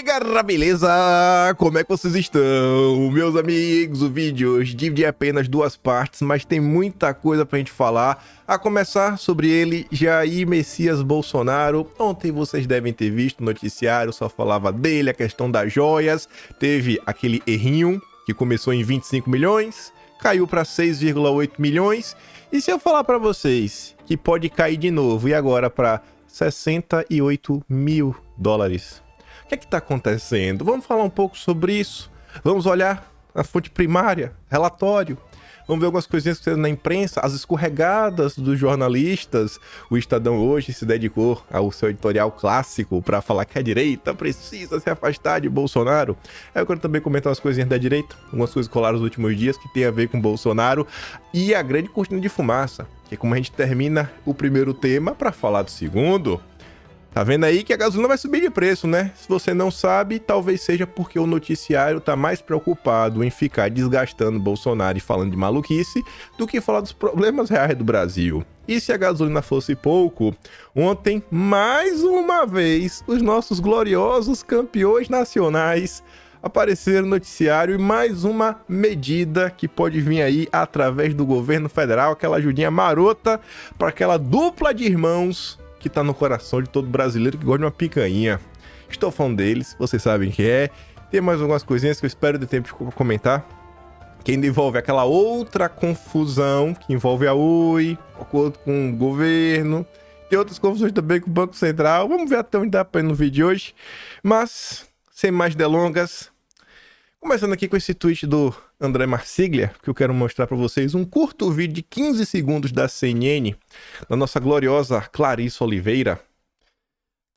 Galera, beleza? Como é que vocês estão? Meus amigos, o vídeo hoje divide apenas duas partes, mas tem muita coisa pra gente falar. A começar sobre ele, Jair Messias Bolsonaro. Ontem vocês devem ter visto o noticiário, só falava dele, a questão das joias. Teve aquele errinho que começou em 25 milhões, caiu pra 6,8 milhões. E se eu falar pra vocês que pode cair de novo e agora pra 68 mil dólares? O que é que está acontecendo? Vamos falar um pouco sobre isso. Vamos olhar a fonte primária, relatório. Vamos ver algumas coisinhas que na imprensa, as escorregadas dos jornalistas. O Estadão hoje se dedicou ao seu editorial clássico para falar que a direita precisa se afastar de Bolsonaro. Eu quero também comentar umas coisinhas da direita, algumas coisas que rolaram nos últimos dias que tem a ver com Bolsonaro e a grande cortina de fumaça, que é como a gente termina o primeiro tema para falar do segundo. Tá vendo aí que a gasolina vai subir de preço, né? Se você não sabe, talvez seja porque o noticiário tá mais preocupado em ficar desgastando Bolsonaro e falando de maluquice do que falar dos problemas reais do Brasil. E se a gasolina fosse pouco, ontem, mais uma vez, os nossos gloriosos campeões nacionais apareceram no noticiário e mais uma medida que pode vir aí através do governo federal, aquela ajudinha marota para aquela dupla de irmãos que tá no coração de todo brasileiro que gosta de uma picanha. Estou falando deles, vocês sabem que é. Tem mais algumas coisinhas que eu espero ter tempo de comentar, que ainda envolve aquela outra confusão que envolve a Oi, acordo com o governo. Tem outras confusões também com o Banco Central. Vamos ver até onde dá pra ir no vídeo de hoje. Mas, sem mais delongas, começando aqui com esse tweet do André Marsiglia, que eu quero mostrar para vocês um curto vídeo de 15 segundos da CNN, da nossa gloriosa Clarissa Oliveira.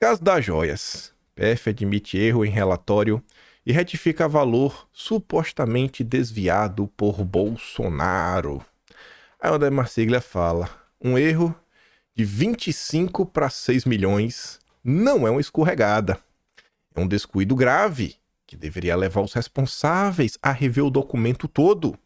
Caso das joias. PF admite erro em relatório e retifica valor supostamente desviado por Bolsonaro. Aí o André Marsiglia fala, um erro de 25 para 6 milhões não é uma escorregada, é um descuido grave, que deveria levar os responsáveis a rever o documento todo.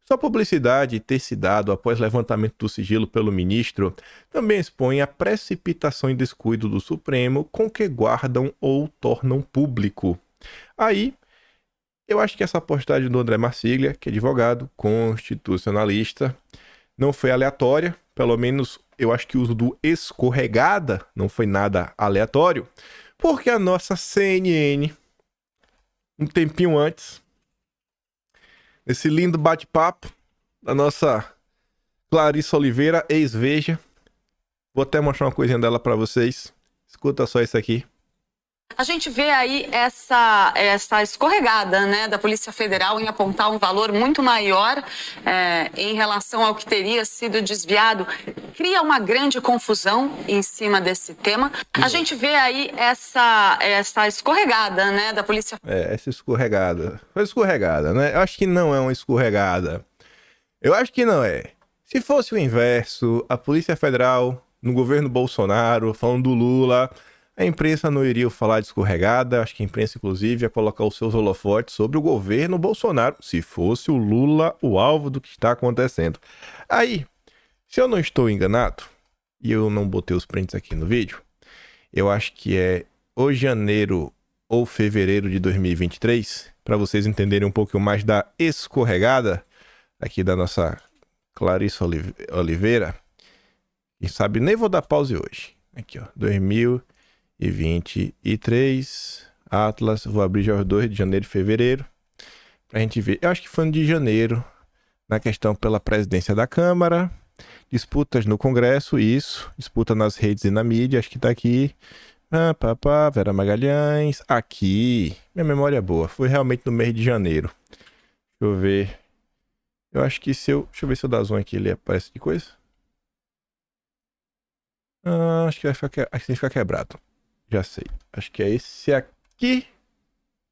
Sua publicidade ter se dado após levantamento do sigilo pelo ministro também expõe a precipitação e descuido do Supremo com que guardam ou tornam público. Aí, eu acho que essa postagem do André Marsiglia, que é advogado, constitucionalista, não foi aleatória, pelo menos eu acho que o uso do escorregada não foi nada aleatório, porque a nossa CNN, um tempinho antes, esse lindo bate-papo da nossa Clarissa Oliveira, ex-Veja. Vou até mostrar uma coisinha dela para vocês. Escuta só isso aqui. A gente vê aí essa escorregada, né, da Polícia Federal em apontar um valor muito maior em relação ao que teria sido desviado. Cria uma grande confusão em cima desse tema. A gente vê aí essa escorregada, né, da Polícia... Essa escorregada. Foi escorregada, né? Eu acho que não é uma escorregada. Eu acho que não é. Se fosse o inverso, a Polícia Federal, no governo Bolsonaro, falando do Lula, a imprensa não iria falar de escorregada. Acho que a imprensa, inclusive, ia colocar os seus holofotes sobre o governo Bolsonaro, se fosse o Lula o alvo do que está acontecendo. Aí, se eu não estou enganado, e eu não botei os prints aqui no vídeo, eu acho que é ou janeiro ou fevereiro de 2023, para vocês entenderem um pouco mais da escorregada aqui da nossa Clarissa Oliveira. Quem sabe nem vou dar pause hoje. Aqui, ó, 2023, Atlas, vou abrir já os 2 de janeiro e fevereiro, pra gente ver. Eu acho que foi no de janeiro, na questão pela presidência da Câmara, disputas no Congresso, isso, disputa nas redes e na mídia, acho que tá aqui. Vera Magalhães, aqui, minha memória é boa, foi realmente no mês de janeiro. Deixa eu ver, eu acho que deixa eu ver se eu dar zoom aqui, ele aparece de coisa. Acho que vai ficar quebrado. Já sei. Acho que é esse aqui.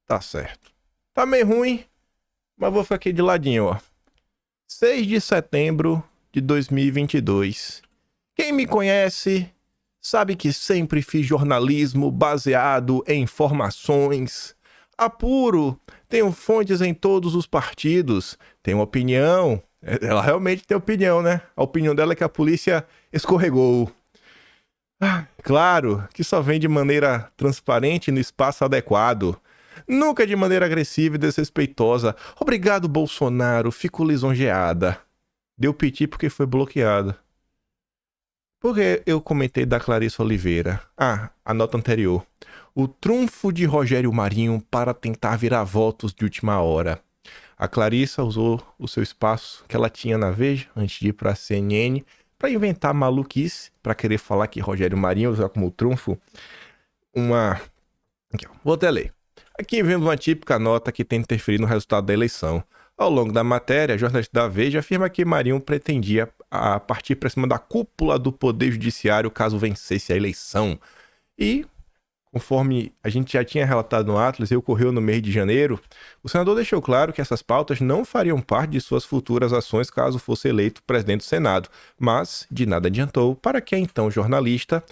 Tá certo. Tá meio ruim, mas vou ficar aqui de ladinho, ó. 6 de setembro de 2022. Quem me conhece sabe que sempre fiz jornalismo baseado em informações. Apuro, tenho fontes em todos os partidos, tenho opinião. Ela realmente tem opinião, né? A opinião dela é que a polícia escorregou. Claro que só vem de maneira transparente e no espaço adequado. Nunca de maneira agressiva e desrespeitosa. Obrigado, Bolsonaro. Fico lisonjeada. Deu piti porque foi bloqueada. Porque eu comentei da Clarissa Oliveira. A nota anterior. O trunfo de Rogério Marinho para tentar virar votos de última hora. A Clarissa usou o seu espaço que ela tinha na Veja, antes de ir para a CNN, para inventar maluquice, para querer falar que Rogério Marinho usava como trunfo Aqui, ó. Vou até ler. Aqui vemos uma típica nota que tenta interferir no resultado da eleição. Ao longo da matéria, a jornalista da Veja afirma que Marinho pretendia partir para cima da cúpula do Poder Judiciário caso vencesse a eleição. E, conforme a gente já tinha relatado no Atlas e ocorreu no mês de janeiro, o senador deixou claro que essas pautas não fariam parte de suas futuras ações caso fosse eleito presidente do Senado. Mas, de nada adiantou para que a então jornalista,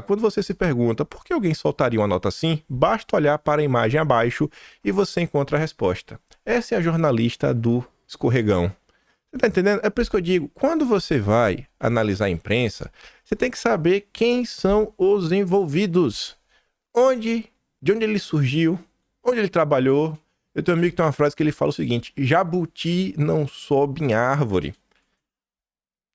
quando você se pergunta por que alguém soltaria uma nota assim, basta olhar para a imagem abaixo e você encontra a resposta. Essa é a jornalista do escorregão. Você tá entendendo? É por isso que eu digo, quando você vai analisar a imprensa, você tem que saber quem são os envolvidos. De onde ele surgiu, onde ele trabalhou. Eu tenho um amigo que tem uma frase que ele fala o seguinte: jabuti não sobe em árvore.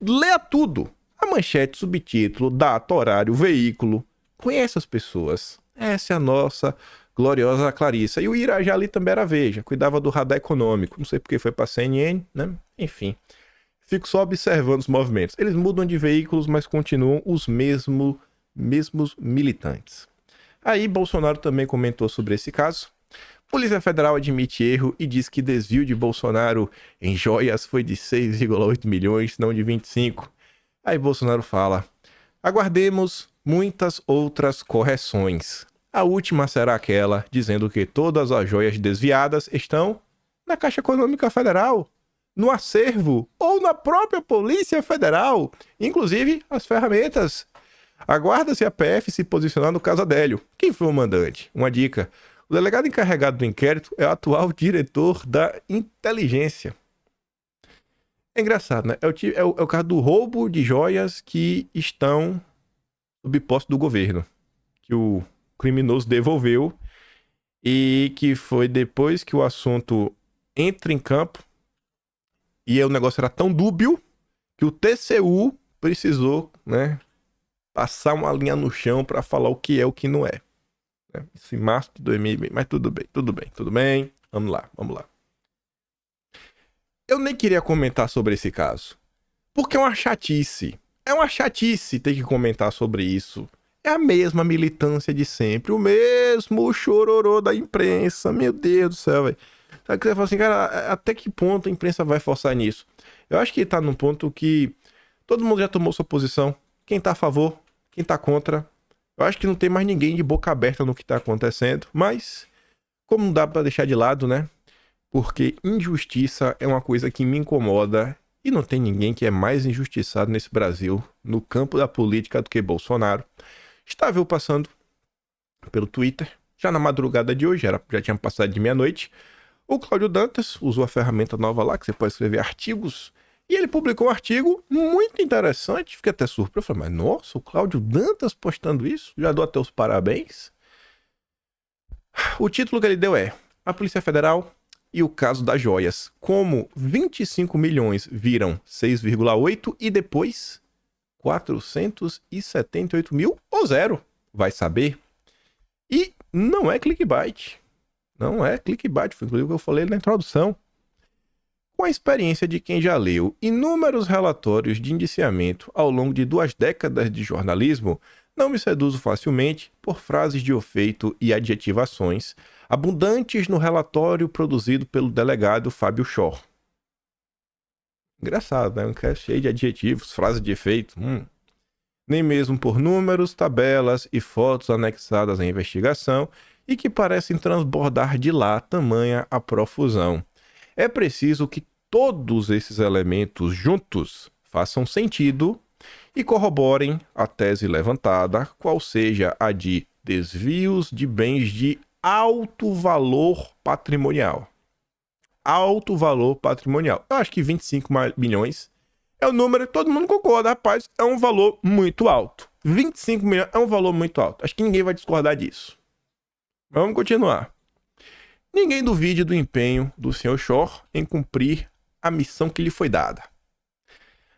Leia tudo. A manchete, subtítulo, data, horário, veículo. Conhece as pessoas. Essa é a nossa gloriosa Clarissa. E o Irajá ali também era Veja. Cuidava do radar econômico. Não sei porque foi pra CNN, né? Enfim. Fico só observando os movimentos. Eles mudam de veículos, mas continuam os mesmos militantes. Aí Bolsonaro também comentou sobre esse caso. Polícia Federal admite erro e diz que desvio de Bolsonaro em joias foi de 6,8 milhões, não de 25. Aí Bolsonaro fala: aguardemos muitas outras correções. A última será aquela dizendo que todas as joias desviadas estão na Caixa Econômica Federal, no acervo ou na própria Polícia Federal, inclusive as ferramentas. Aguarda-se a PF se posicionar no caso Adélio. Quem foi o mandante? Uma dica: o delegado encarregado do inquérito é o atual diretor da inteligência. É engraçado, né? É o caso do roubo de joias que estão sob posse do governo, que o criminoso devolveu e que foi depois que o assunto entra em campo e o negócio era tão dúbio que o TCU precisou, né, passar uma linha no chão para falar o que é o que não é. Isso em março de 2020, mas tudo bem. Vamos lá. Eu nem queria comentar sobre esse caso, porque é uma chatice. É uma chatice ter que comentar sobre isso. É a mesma militância de sempre, o mesmo chororô da imprensa. Meu Deus do céu, velho. Sabe que você fala assim, cara, até que ponto a imprensa vai forçar nisso? Eu acho que tá num ponto que todo mundo já tomou sua posição. Quem tá a favor, quem tá contra. Eu acho que não tem mais ninguém de boca aberta no que tá acontecendo, mas como não dá pra deixar de lado, né? Porque injustiça é uma coisa que me incomoda e não tem ninguém que é mais injustiçado nesse Brasil, no campo da política, do que Bolsonaro. Estava eu passando pelo Twitter, já na madrugada de hoje, já tinha passado de meia-noite. O Cláudio Dantas usou a ferramenta nova lá, que você pode escrever artigos, e ele publicou um artigo muito interessante, fiquei até surpreso. Eu falei, mas nossa, o Cláudio Dantas postando isso? Já dou até os parabéns. O título que ele deu é: a Polícia Federal e o caso das joias. Como 25 milhões viram 6,8 e depois 478 mil ou zero. Vai saber. E não é clickbait. Não é clickbait. Foi inclusive o que eu falei na introdução. Com a experiência de quem já leu inúmeros relatórios de indiciamento ao longo de 2 décadas de jornalismo, não me seduzo facilmente por frases de efeito e adjetivações abundantes no relatório produzido pelo delegado Fábio Schor. Engraçado, né? Um cast cheio de adjetivos, frases de efeito. Nem mesmo por números, tabelas e fotos anexadas à investigação e que parecem transbordar de lá tamanha a profusão. É preciso que todos esses elementos juntos façam sentido e corroborem a tese levantada, qual seja a de desvios de bens de alto valor patrimonial. Alto valor patrimonial. Eu acho que 25 milhões é o número que todo mundo concorda, rapaz, é um valor muito alto. 25 milhões é um valor muito alto. Acho que ninguém vai discordar disso. Mas vamos continuar. Ninguém duvide do empenho do Sr. Shor em cumprir a missão que lhe foi dada.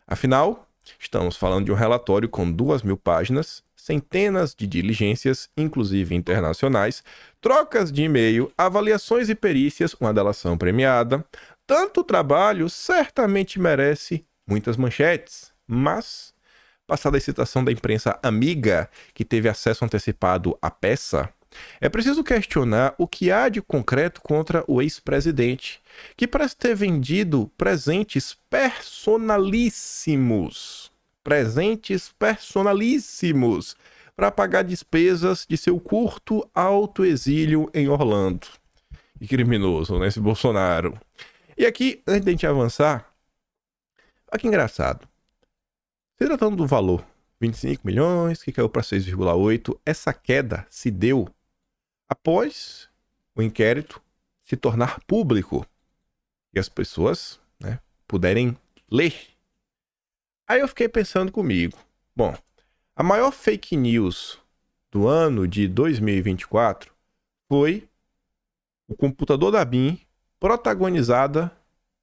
Afinal, estamos falando de um relatório com 2.000 páginas, centenas de diligências, inclusive internacionais, trocas de e-mail, avaliações e perícias, uma delação premiada. Tanto trabalho certamente merece muitas manchetes, mas, passada a excitação da imprensa amiga que teve acesso antecipado à peça, é preciso questionar o que há de concreto contra o ex-presidente, que parece ter vendido presentes personalíssimos para pagar despesas de seu curto autoexílio em Orlando. E criminoso, né, esse Bolsonaro. E aqui, antes de a gente avançar, olha que engraçado. Se tratando do valor, 25 milhões, que caiu para 6,8, essa queda se deu após o inquérito se tornar público e as pessoas, né, puderem ler. Aí eu fiquei pensando comigo, bom, a maior fake news do ano de 2024 foi o computador da BIM, protagonizada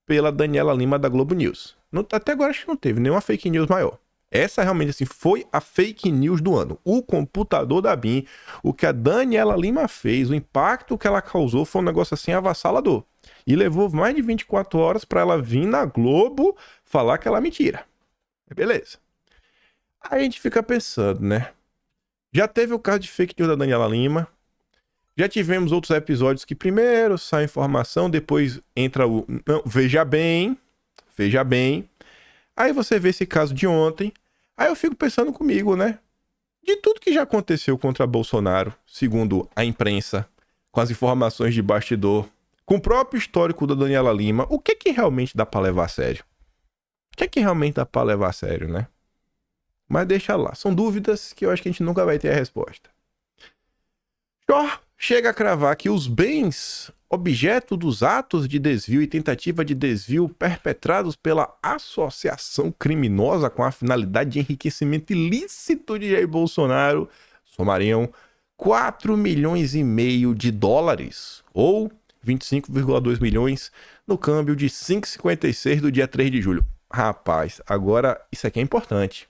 pela Daniela Lima da Globo News. Até agora acho que não teve nenhuma fake news maior. Essa realmente assim, foi a fake news do ano. O computador da BIM, o que a Daniela Lima fez, o impacto que ela causou foi um negócio assim avassalador. E levou mais de 24 horas para ela vir na Globo falar que ela é mentira. Beleza. Aí a gente fica pensando, né? Já teve o caso de fake news da Daniela Lima. Já tivemos outros episódios que primeiro sai informação, depois entra o... Não, veja bem. Aí você vê esse caso de ontem. Aí eu fico pensando comigo, né? De tudo que já aconteceu contra Bolsonaro, segundo a imprensa, com as informações de bastidor, com o próprio histórico da Daniela Lima, o que realmente dá pra levar a sério? O que realmente dá pra levar a sério, né? Mas deixa lá. São dúvidas que eu acho que a gente nunca vai ter a resposta. Shor chega a cravar que os bens objeto dos atos de desvio e tentativa de desvio perpetrados pela associação criminosa com a finalidade de enriquecimento ilícito de Jair Bolsonaro somariam 4,5 milhões de dólares, ou 25,2 milhões no câmbio de 5,56 do dia 3 de julho. Rapaz, agora isso aqui é importante.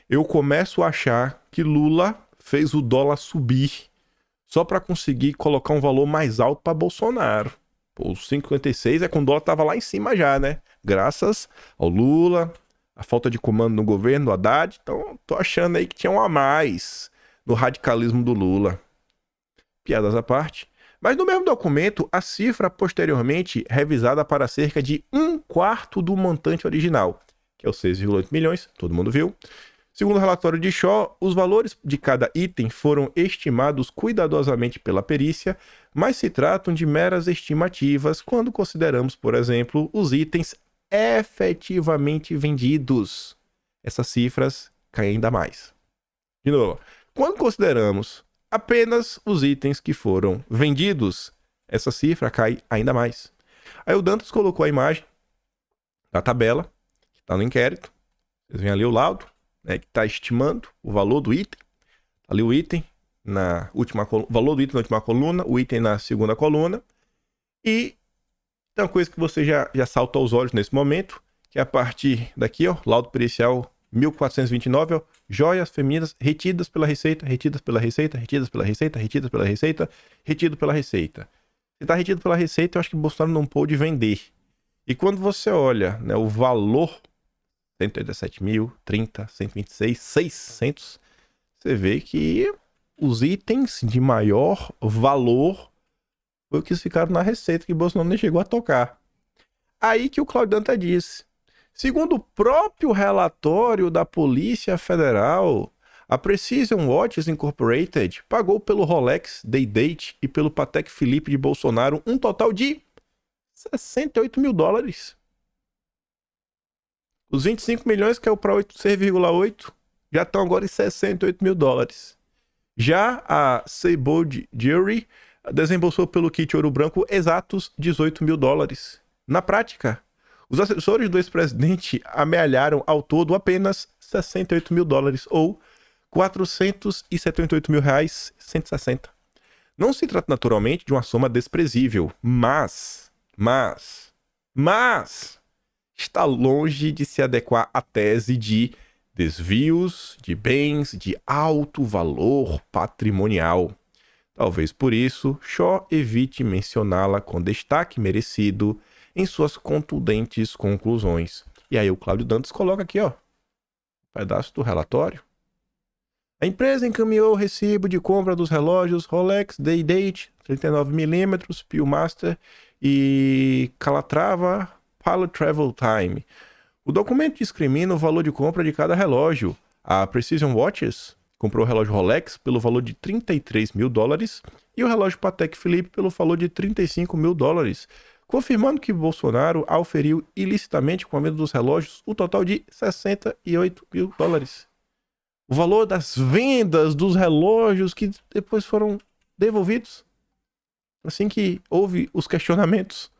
Eu começo a achar que Lula fez o dólar subir só para conseguir colocar um valor mais alto para Bolsonaro. Pô, os 5,56 é quando o dólar tava lá em cima já, né? Graças ao Lula, a falta de comando no governo, do Haddad. Então, tô achando aí que tinha um a mais no radicalismo do Lula. Piadas à parte. Mas no mesmo documento, a cifra posteriormente revisada para cerca de 1/4 do montante original, que é os 6,8 milhões, todo mundo viu. Segundo o relatório de Shor, os valores de cada item foram estimados cuidadosamente pela perícia, mas se tratam de meras estimativas quando consideramos, por exemplo, os itens efetivamente vendidos. Essas cifras caem ainda mais. De novo, quando consideramos apenas os itens que foram vendidos, essa cifra cai ainda mais. Aí o Dantas colocou a imagem da tabela, que está no inquérito. Vocês veem ali o laudo, né, que está estimando o valor do item. Ali o item na última valor do item na última coluna, o item na segunda coluna. E tem uma coisa que você já salta aos olhos nesse momento, que é a partir daqui, ó, laudo pericial 1429, ó, joias femininas retidas pela Receita, retidas pela Receita, retidas pela Receita, retidas pela Receita, retido pela Receita. Se está retido pela Receita, eu acho que Bolsonaro não pôde vender. E quando você olha, né, o valor 187 mil, 30, 126, 600, você vê que os itens de maior valor foi o que ficaram na Receita, que Bolsonaro nem chegou a tocar. Aí que o Cláudio Dantas disse. Segundo o próprio relatório da Polícia Federal, a Precision Watches Incorporated pagou pelo Rolex Day-Date e pelo Patek Philippe de Bolsonaro um total de 68 mil dólares. Os 25 milhões, que é o para 6,8, já estão agora em 68 mil dólares. Já a Seybold Jewelry desembolsou pelo kit ouro branco exatos 18 mil dólares. Na prática, os assessores do ex-presidente amealharam ao todo apenas 68 mil dólares, ou R$478.160. Não se trata naturalmente de uma soma desprezível, mas está longe de se adequar à tese de desvios de bens de alto valor patrimonial. Talvez por isso, Shaw evite mencioná-la com destaque merecido em suas contundentes conclusões. E aí o Cláudio Dantas coloca aqui, ó, pedaço do relatório. A empresa encaminhou o recibo de compra dos relógios Rolex Day-Date 39mm, Peelmaster e Calatrava Pilot Travel Time. O documento discrimina o valor de compra de cada relógio. A Precision Watches comprou o relógio Rolex pelo valor de $33 mil e o relógio Patek Philippe pelo valor de $35 mil, confirmando que Bolsonaro auferiu ilicitamente com a venda dos relógios o total de $68 mil. O valor das vendas dos relógios que depois foram devolvidos, assim que houve os questionamentos,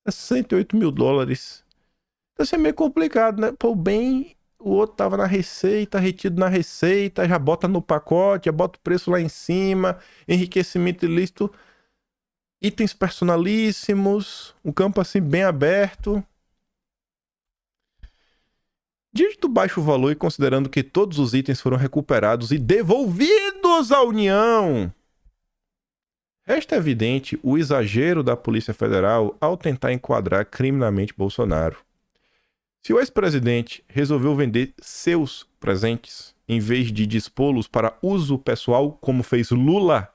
$68 mil. Então isso é meio complicado, né? Pô, bem, o outro tava na receita, retido na receita, já bota no pacote, já bota o preço lá em cima, enriquecimento ilícito, itens personalíssimos, um campo assim bem aberto. Diante do baixo valor e considerando que todos os itens foram recuperados e devolvidos à União, resta evidente o exagero da Polícia Federal ao tentar enquadrar criminalmente Bolsonaro. Se o ex-presidente resolveu vender seus presentes em vez de dispô-los para uso pessoal, como fez Lula,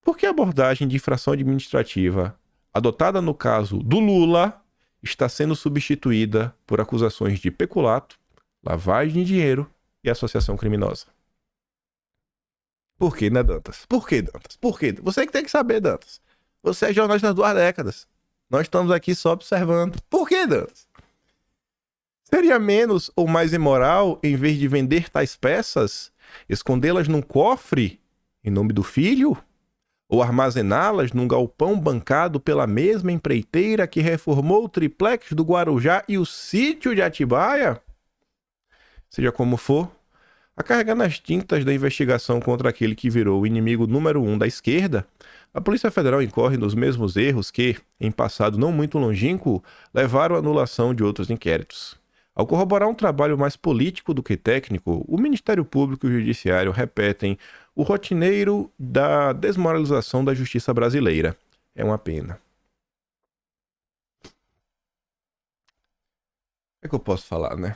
por que a abordagem de infração administrativa adotada no caso do Lula está sendo substituída por acusações de peculato, lavagem de dinheiro e associação criminosa? Por que, né, Dantas? Por que, Dantas? Por quê? Você que tem que saber, Dantas. Você é jornalista das 2 décadas. Nós estamos aqui só observando. Por que, Dantas? Seria menos ou mais imoral, em vez de vender tais peças, escondê-las num cofre em nome do filho? Ou armazená-las num galpão bancado pela mesma empreiteira que reformou o triplex do Guarujá e o sítio de Atibaia? Seja como for, a carregar nas tintas da investigação contra aquele que virou o inimigo número 1 da esquerda, a Polícia Federal incorre nos mesmos erros que, em passado não muito longínquo, levaram à anulação de outros inquéritos. Ao corroborar um trabalho mais político do que técnico, o Ministério Público e o Judiciário repetem o rotineiro da desmoralização da justiça brasileira. É uma pena. O que eu posso falar, né?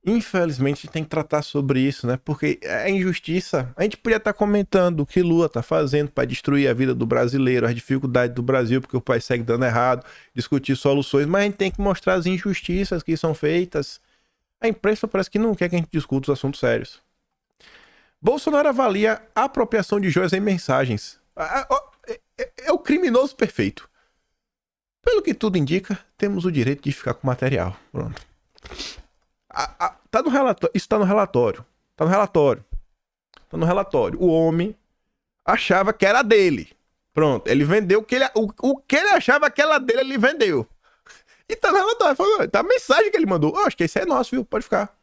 Infelizmente tem que tratar sobre isso, né? Porque a injustiça, a gente podia estar comentando o que Lula está fazendo para destruir a vida do brasileiro, as dificuldades do Brasil, porque o país segue dando errado, discutir soluções, mas a gente tem que mostrar as injustiças que são feitas. A imprensa parece que não quer que a gente discuta os assuntos sérios. Bolsonaro avalia a apropriação de joias em mensagens. É o criminoso perfeito. Pelo que tudo indica, temos o direito de ficar com o material. Pronto. Tá no relatório. Isso tá no relatório. Tá no relatório. O homem achava que era dele. Pronto. Ele vendeu o que ele achava que era dele, ele vendeu. E tá no relatório. Falou, tá a mensagem que ele mandou. Acho que esse é nosso, viu? Pode ficar.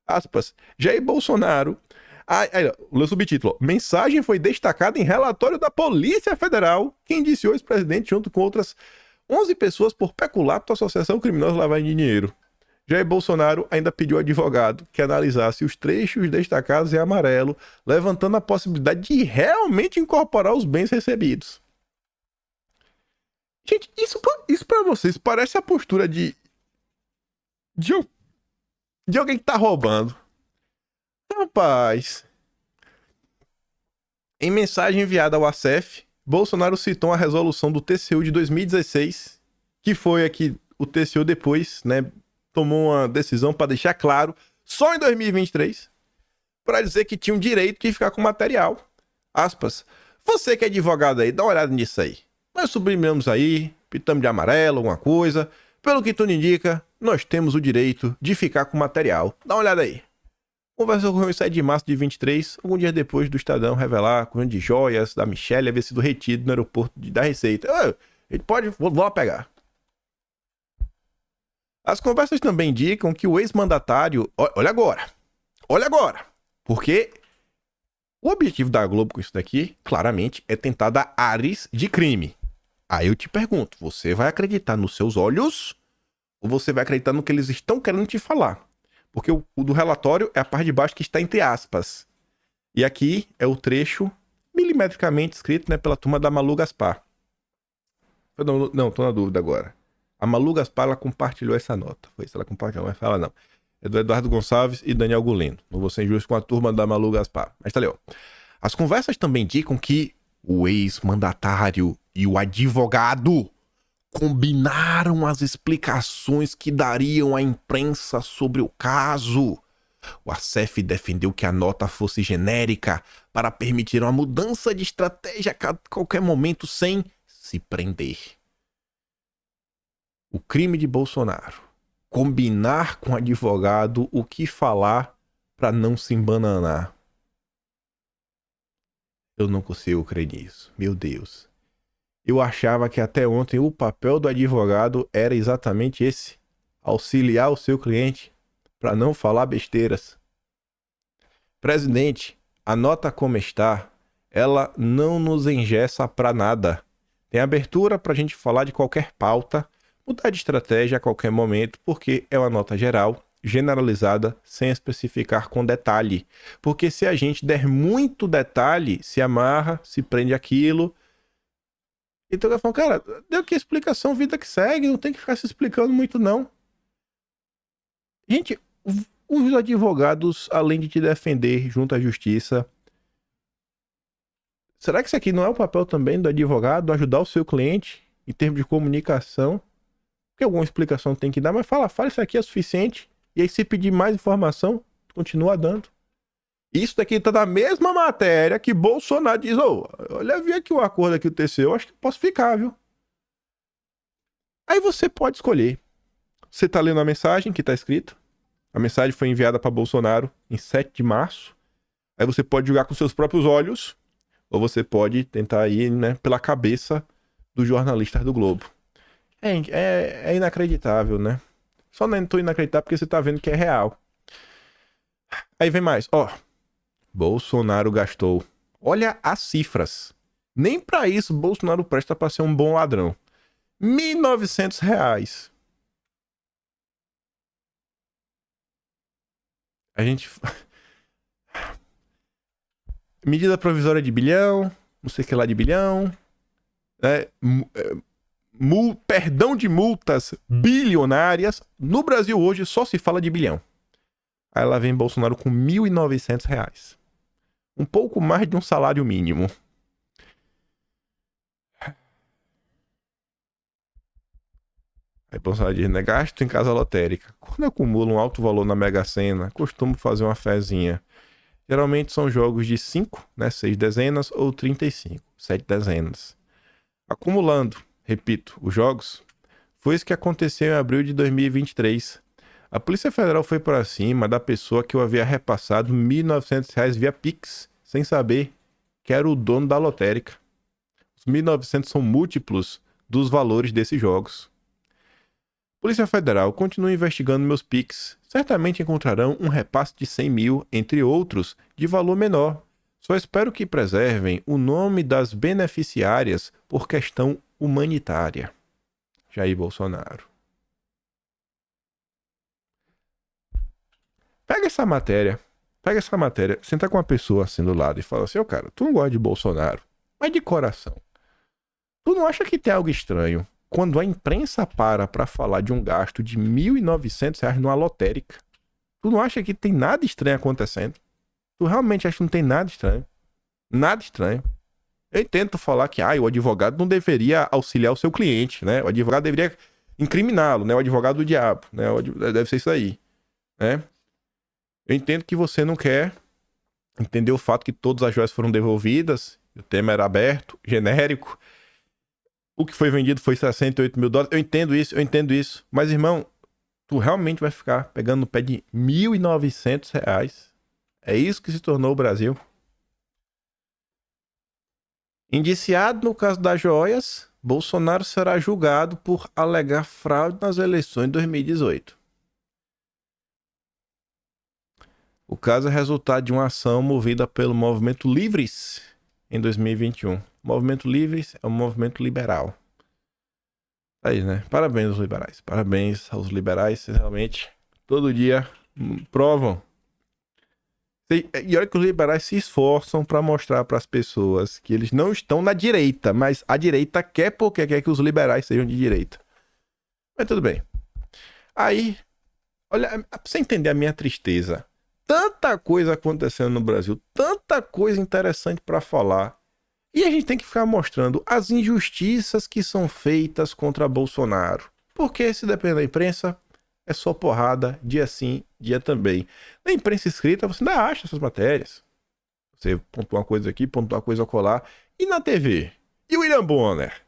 Aspas. Jair Bolsonaro. Aí, o subtítulo. Mensagem foi destacada em relatório da Polícia Federal, que indiciou o ex-presidente junto com outras 11 pessoas por peculato, associação criminosa e lavagem de dinheiro. Jair Bolsonaro ainda pediu ao advogado que analisasse os trechos destacados em amarelo, levantando a possibilidade de realmente incorporar os bens recebidos. Gente, isso pra vocês parece a postura de alguém que tá roubando. Rapaz, em mensagem enviada ao ACF, Bolsonaro citou a resolução do TCU de 2016, que foi aqui o TCU depois, né, tomou uma decisão para deixar claro, só em 2023, para dizer que tinha o direito de ficar com material. Aspas. Você que é advogado aí, dá uma olhada nisso aí. Nós sublinhamos aí, pintamos de amarelo, alguma coisa. Pelo que tudo indica, nós temos o direito de ficar com material. Dá uma olhada aí. Conversa ocorreu em 7 de março de 23, algum dia depois do Estadão revelar que o de joias da Michelle havia sido retido no aeroporto da Receita. Ele pode, vou lá pegar. As conversas também indicam que o ex-mandatário... Olha agora! Porque o objetivo da Globo com isso daqui, claramente, é tentar dar ares de crime. Aí eu te pergunto, você vai acreditar nos seus olhos ou você vai acreditar no que eles estão querendo te falar? Porque o do relatório é a parte de baixo que está entre aspas. E aqui é o trecho milimetricamente escrito, né, pela turma da Malu Gaspar. Não, tô na dúvida agora. A Malu Gaspar, ela compartilhou essa nota. Foi isso, ela compartilhou, mas fala não. É do Eduardo Gonçalves e Daniel Gulino. Não vou ser injusto com a turma da Malu Gaspar. Mas tá ali, ó. As conversas também indicam que o ex-mandatário e o advogado combinaram as explicações que dariam à imprensa sobre o caso. O ASEF defendeu que a nota fosse genérica para permitir uma mudança de estratégia a qualquer momento sem se prender. O crime de Bolsonaro. Combinar com o advogado o que falar para não se embananar. Eu não consigo crer nisso. Meu Deus. Eu achava que até ontem o papel do advogado era exatamente esse. Auxiliar o seu cliente para não falar besteiras. Presidente, a nota como está, ela não nos engessa para nada. Tem abertura para a gente falar de qualquer pauta, mudar de estratégia a qualquer momento, porque é uma nota geral, generalizada, sem especificar com detalhe. Porque se a gente der muito detalhe, se amarra, se prende aquilo. Então eu falo, cara, deu aqui a explicação, vida que segue, não tem que ficar se explicando muito não. Gente, os advogados, além de te defender junto à justiça, será que isso aqui não é o papel também do advogado, ajudar o seu cliente em termos de comunicação? Porque alguma explicação tem que dar, mas fala isso aqui é suficiente. E aí se pedir mais informação, continua dando. Isso daqui tá na mesma matéria que Bolsonaro diz, olha, vi aqui o acordo aqui, o TCU, eu acho que posso ficar, viu? Aí você pode escolher. Você tá lendo a mensagem que tá escrito. A mensagem foi enviada para Bolsonaro em 7 de março. Aí você pode julgar com seus próprios olhos, ou você pode tentar ir, né, pela cabeça dos jornalistas do Globo. É inacreditável, né? Só não tô inacreditável porque você tá vendo que é real. Aí vem mais, Bolsonaro gastou. Olha as cifras. Nem pra isso Bolsonaro presta pra ser um bom ladrão. R$1.900. A gente... Medida provisória de bilhão, não sei o que lá de bilhão. Perdão de multas bilionárias. No Brasil hoje só se fala de bilhão. Aí lá vem Bolsonaro com R$1.900. Um pouco mais de um salário mínimo. Aí Bolsonaro diz, né? Gasto em casa lotérica. Quando acumula um alto valor na Mega Sena, costumo fazer uma fezinha. Geralmente são jogos de 5, né? 6 dezenas ou 35, 7 dezenas. Acumulando, repito, os jogos, foi isso que aconteceu em abril de 2023. A Polícia Federal foi para cima da pessoa que eu havia repassado R$1.900 via Pix, sem saber que era o dono da lotérica. Os 1.900 são múltiplos dos valores desses jogos. Polícia Federal continua investigando meus Pix. Certamente encontrarão um repasse de 100 mil, entre outros, de valor menor. Só espero que preservem o nome das beneficiárias por questão humanitária. Jair Bolsonaro. Pega essa matéria, senta com uma pessoa assim do lado e fala assim, cara, tu não gosta de Bolsonaro, mas de coração. Tu não acha que tem algo estranho quando a imprensa para falar de um gasto de R$1.900 numa lotérica? Tu não acha que tem nada estranho acontecendo? Tu realmente acha que não tem nada estranho? Nada estranho. Eu entendo falar que o advogado não deveria auxiliar o seu cliente, né? O advogado deveria incriminá-lo, né? O advogado do diabo, né? Deve ser isso aí, né? Eu entendo que você não quer entender o fato que todas as joias foram devolvidas, o tema era aberto, genérico, o que foi vendido foi $68 mil. Eu entendo isso. Mas, irmão, tu realmente vai ficar pegando no pé de R$1.900? É isso que se tornou o Brasil? Indiciado no caso das joias, Bolsonaro será julgado por alegar fraude nas eleições de 2018. O caso é resultado de uma ação movida pelo Movimento Livres em 2021. O Movimento Livres é um movimento liberal. Aí, né? Parabéns aos liberais. Parabéns aos liberais. Vocês realmente, todo dia, provam. E olha que os liberais se esforçam para mostrar para as pessoas que eles não estão na direita, mas a direita quer porque quer que os liberais sejam de direita. Mas tudo bem. Aí, olha, pra você entender a minha tristeza. Tanta coisa acontecendo no Brasil, tanta coisa interessante para falar. E a gente tem que ficar mostrando as injustiças que são feitas contra Bolsonaro. Porque se depender da imprensa, é só porrada, dia sim, dia também. Na imprensa escrita, você ainda acha essas matérias. Você pontua uma coisa aqui, pontua uma coisa acolá. E na TV? E o William Bonner?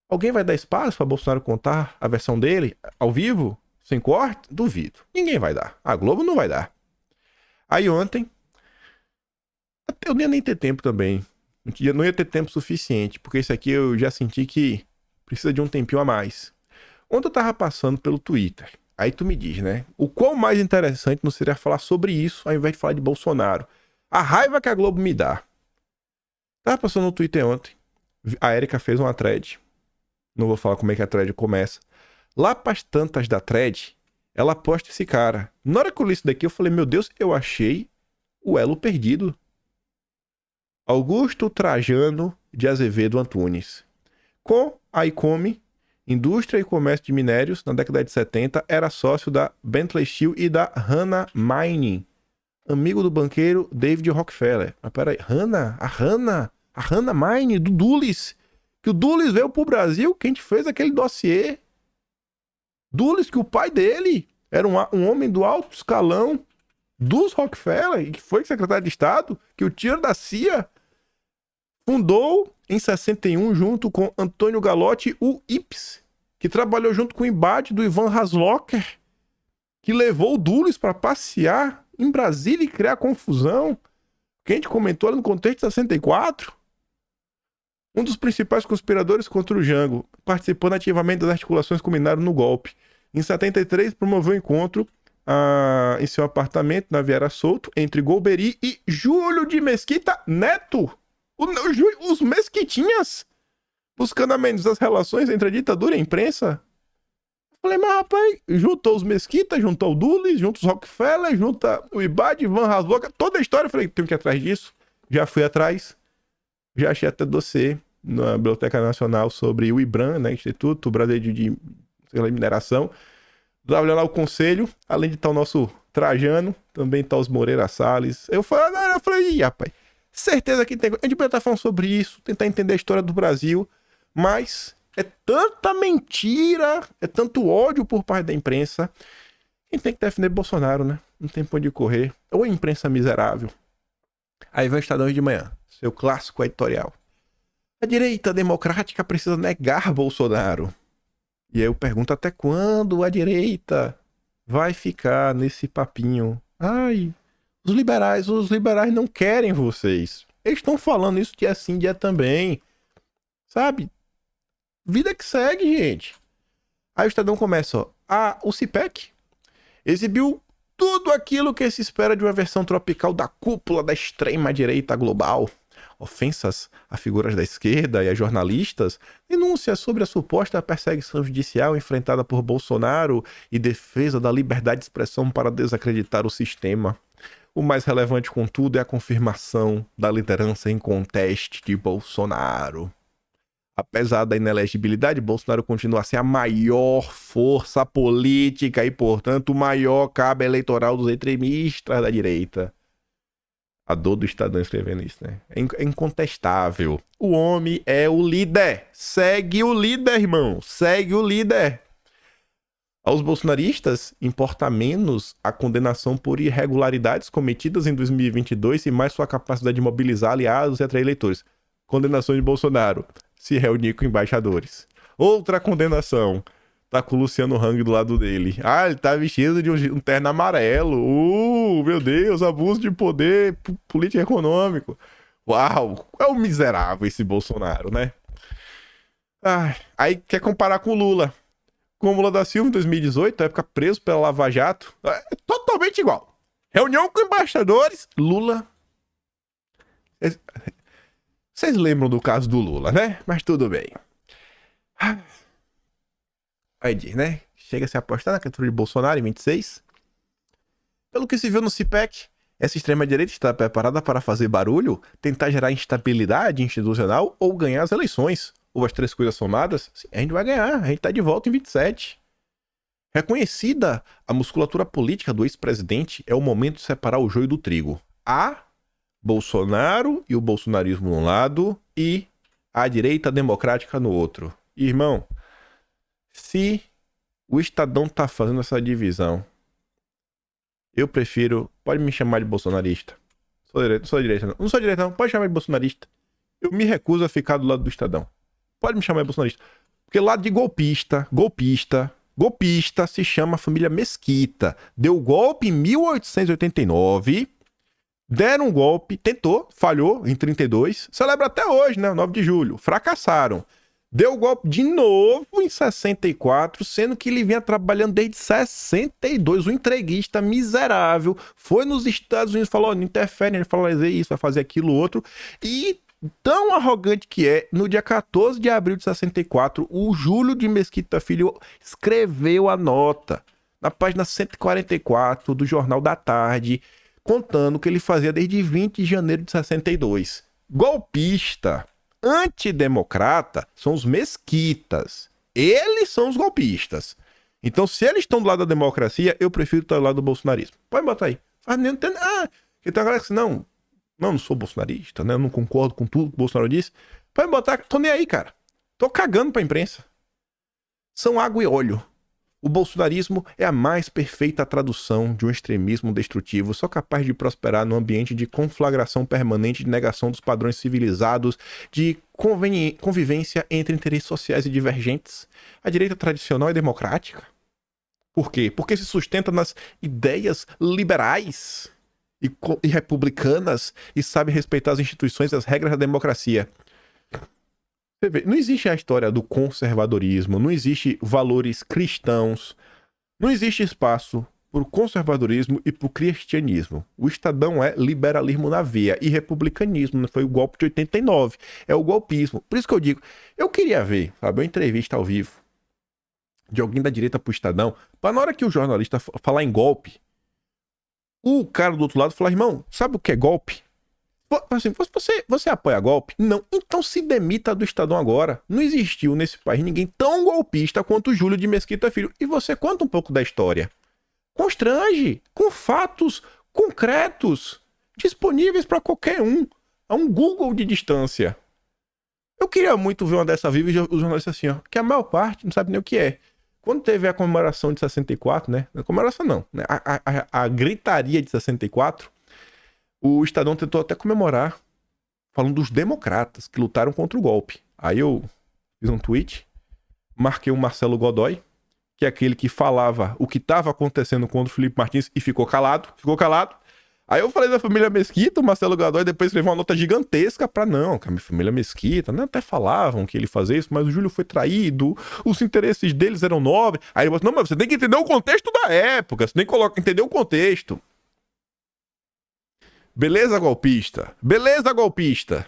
Alguém vai dar espaço para Bolsonaro contar a versão dele ao vivo? Sem corte? Duvido. Ninguém vai dar. A Globo não vai dar. Aí ontem, eu nem ia nem ter tempo também. Não ia ter tempo suficiente, porque isso aqui eu já senti que precisa de um tempinho a mais. Ontem eu tava passando pelo Twitter. Aí tu me diz, né? O quão mais interessante não seria falar sobre isso ao invés de falar de Bolsonaro? A raiva que a Globo me dá. Tava passando no Twitter ontem. A Erika fez uma thread. Não vou falar como é que a thread começa. Lá pras tantas da thread, ela posta esse cara. Na hora que eu li isso daqui, eu falei, meu Deus, eu achei o elo perdido. Augusto Trajano de Azevedo Antunes. Com a ICOME, Indústria e Comércio de Minérios, na década de 70, era sócio da Bentley Steel e da Hana Mining. Amigo do banqueiro David Rockefeller. Mas peraí, a Hana Mining, do Dulles. Que o Dulles veio pro Brasil, que a gente fez aquele dossiê. Dulles, que o pai dele era um homem do alto escalão dos Rockefeller, e que foi secretário de Estado, que o tio da CIA fundou em 61 junto com Antônio Galotti o IPS, que trabalhou junto com o embate do Ivan Haslocker, que levou o Dulles para passear em Brasília e criar confusão, que a gente comentou ali no contexto de 64. Um dos principais conspiradores contra o Jango, participando ativamente das articulações que culminaram no golpe. Em 73, promoveu um encontro em seu apartamento na Vieira Solto, entre Golbery e Júlio de Mesquita Neto. Os Mesquitinhas, buscando amenizar as relações entre a ditadura e a imprensa. Falei, mas rapaz, juntou os Mesquita, juntou o Dulles, junta os Rockefeller, junta o Ibad, Ivan Hasloca, toda a história. Falei, tenho que ir atrás disso. Já fui atrás. Já achei até dossiê na Biblioteca Nacional sobre o IBRAM, né, Instituto Brasileiro de Mineração. Tava olhando lá o conselho, além de estar o nosso Trajano, também tá os Moreira Salles. Eu falei, ih, rapaz, certeza que tem. A gente pode estar falando sobre isso, tentar entender a história do Brasil, mas é tanta mentira, é tanto ódio por parte da imprensa. Quem tem que defender Bolsonaro, né? Não tem pra onde correr. Ou a imprensa miserável. Aí vem o Estadão de manhã, seu clássico editorial. A direita democrática precisa negar Bolsonaro. E aí eu pergunto até quando a direita vai ficar nesse papinho. Ai, os liberais não querem vocês. Eles estão falando isso dia sim, dia também. Sabe? Vida que segue, gente. Aí o Estadão começa, ó. O CIPEC exibiu tudo aquilo que se espera de uma versão tropical da cúpula da extrema-direita global. Ofensas a figuras da esquerda e a jornalistas, denúncias sobre a suposta perseguição judicial enfrentada por Bolsonaro e defesa da liberdade de expressão para desacreditar o sistema. O mais relevante, contudo, é a confirmação da liderança em conteste de Bolsonaro. Apesar da inelegibilidade, Bolsonaro continua a ser a maior força política e, portanto, o maior cabo eleitoral dos extremistas da direita. A dor do Estadão escrevendo isso, né? É incontestável. O homem é o líder. Segue o líder, irmão. Segue o líder. Aos bolsonaristas, importa menos a condenação por irregularidades cometidas em 2022 e mais sua capacidade de mobilizar aliados e atrair eleitores. Condenação de Bolsonaro. Se reunir com embaixadores. Outra condenação. Tá com o Luciano Hang do lado dele. Ele tá vestido de um terno amarelo. Meu Deus, abuso de poder político econômico. Uau, é um miserável esse Bolsonaro, né? Aí quer comparar com o Lula. Com o Lula da Silva em 2018, na época preso pela Lava Jato. É totalmente igual. Reunião com embaixadores. Lula. Vocês lembram do caso do Lula, né? Mas tudo bem. Aí diz, né? Chega a se apostar na candidatura de Bolsonaro em 26. Pelo que se viu no CIPEC, essa extrema-direita está preparada para fazer barulho, tentar gerar instabilidade institucional ou ganhar as eleições. Ou as três coisas somadas, sim, a gente vai ganhar, a gente tá de volta em 27. Reconhecida a musculatura política do ex-presidente, é o momento de separar o joio do trigo. Há Bolsonaro e o bolsonarismo num lado e a direita democrática no outro. Irmão, se o Estadão tá fazendo essa divisão, eu prefiro... Pode me chamar de bolsonarista. Não sou direita, não. Não sou direita, não. Pode chamar de bolsonarista. Eu me recuso a ficar do lado do Estadão. Pode me chamar de bolsonarista. Porque lado de golpista se chama família Mesquita. Deu golpe em 1889. Deram um golpe, tentou, falhou em 32. Celebra até hoje, né? 9 de julho. Fracassaram. Deu golpe de novo em 64, sendo que ele vinha trabalhando desde 62. O entreguista miserável foi nos Estados Unidos e falou: não interfere, ele falou: vai fazer isso, vai fazer aquilo, outro. E tão arrogante que é, no dia 14 de abril de 64, o Júlio de Mesquita Filho escreveu a nota na página 144 do Jornal da Tarde, contando o que ele fazia desde 20 de janeiro de 62. Golpista, antidemocrata, são os mesquitas. Eles são os golpistas. Então, se eles estão do lado da democracia, eu prefiro estar do lado do bolsonarismo. Pode botar aí. Não tem... que tem uma galera que diz, não sou bolsonarista, né? Eu não concordo com tudo que o Bolsonaro disse. Pode botar, tô nem aí, cara. Tô cagando pra imprensa. São água e óleo. O bolsonarismo é a mais perfeita tradução de um extremismo destrutivo, só capaz de prosperar num ambiente de conflagração permanente, de negação dos padrões civilizados, de convivência entre interesses sociais e divergentes. A direita tradicional é democrática. Por quê? Porque se sustenta nas ideias liberais e republicanas e sabe respeitar as instituições e as regras da democracia. Você vê, não existe a história do conservadorismo, não existe valores cristãos, não existe espaço para o conservadorismo e para o cristianismo. O Estadão é liberalismo na veia e republicanismo, foi o golpe de 89, é o golpismo. Por isso que eu digo, eu queria ver, sabe, uma entrevista ao vivo de alguém da direita pro Estadão, para na hora que o jornalista falar em golpe, o cara do outro lado falar: irmão, sabe o que é golpe? Assim, você apoia golpe? Não. Então se demita do Estadão agora. Não existiu nesse país ninguém tão golpista quanto o Júlio de Mesquita Filho. E você conta um pouco da história. Constrange, com fatos concretos, disponíveis para qualquer um. A um Google de distância. Eu queria muito ver uma dessa viva e os jornalistas assim, ó, que a maior parte não sabe nem o que é. Quando teve a comemoração de 64, né? A comemoração não, né? A gritaria de 64, o Estadão tentou até comemorar, falando dos democratas que lutaram contra o golpe. Aí eu fiz um tweet, marquei o Marcelo Godoy, que é aquele que falava o que estava acontecendo contra o Felipe Martins e ficou calado. Aí eu falei da família Mesquita, o Marcelo Godoy depois escreveu uma nota gigantesca pra não, que a minha família Mesquita, né? Até falavam que ele fazia isso, mas o Júlio foi traído, os interesses deles eram nobres. Aí ele falou: não, mas você tem que entender o contexto da época, você tem que entender o contexto. Beleza, golpista? Beleza, golpista?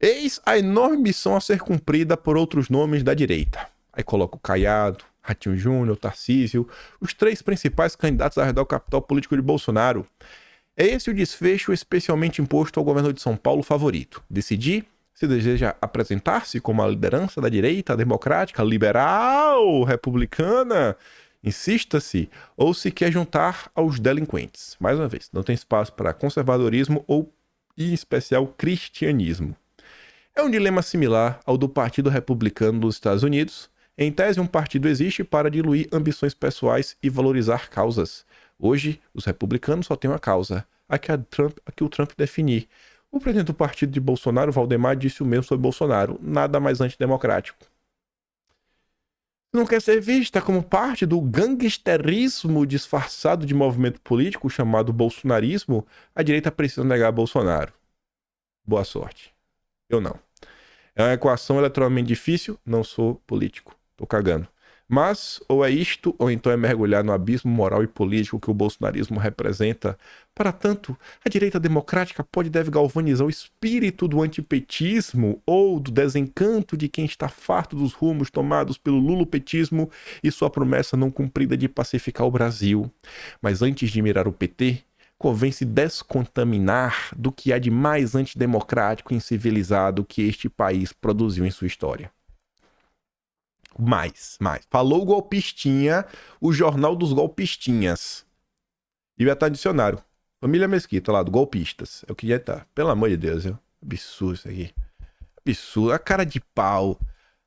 Eis a enorme missão a ser cumprida por outros nomes da direita. Aí coloca o Caiado, Ratinho Júnior, Tarcísio, os três principais candidatos a herdar o capital político de Bolsonaro. É esse o desfecho especialmente imposto ao governador de São Paulo favorito. Decidir se deseja apresentar-se como a liderança da direita democrática, liberal, republicana, insista-se, ou se quer juntar aos delinquentes. Mais uma vez, não tem espaço para conservadorismo ou, em especial, cristianismo. É um dilema similar ao do Partido Republicano dos Estados Unidos. Em tese, um partido existe para diluir ambições pessoais e valorizar causas. Hoje, os republicanos só têm uma causa, a que o Trump definir. O presidente do partido de Bolsonaro, Valdemar, disse o mesmo sobre Bolsonaro, nada mais antidemocrático. Não quer ser vista como parte do gangsterismo disfarçado de movimento político chamado bolsonarismo, a direita precisa negar Bolsonaro. Boa sorte. Eu não. É uma equação eleitoralmente difícil, não sou político. Tô cagando. Mas ou é isto, ou então é mergulhar no abismo moral e político que o bolsonarismo representa. Para tanto, a direita democrática pode e deve galvanizar o espírito do antipetismo ou do desencanto de quem está farto dos rumos tomados pelo lulopetismo e sua promessa não cumprida de pacificar o Brasil. Mas antes de mirar o PT, convém se descontaminar do que há de mais antidemocrático e incivilizado que este país produziu em sua história. Mais. Falou o golpistinha, o jornal dos golpistinhas. Devia estar no dicionário. Família Mesquita lá, do golpistas. Eu queria estar. Pelo amor de Deus, viu? Absurdo isso aqui. Absurdo. A cara de pau.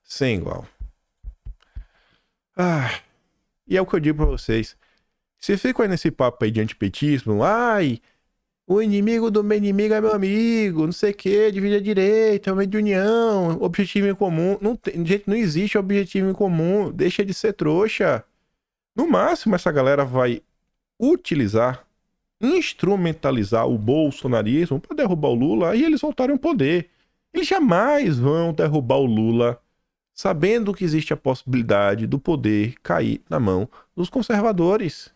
Sem igual. E é o que eu digo pra vocês. Você fica aí nesse papo aí de antipetismo. O inimigo do meu inimigo é meu amigo, não sei o que, divide a direita, é uma de união, objetivo em comum. Não existe objetivo em comum, deixa de ser trouxa. No máximo, essa galera vai utilizar, instrumentalizar o bolsonarismo para derrubar o Lula e eles voltarem ao poder. Eles jamais vão derrubar o Lula sabendo que existe a possibilidade do poder cair na mão dos conservadores.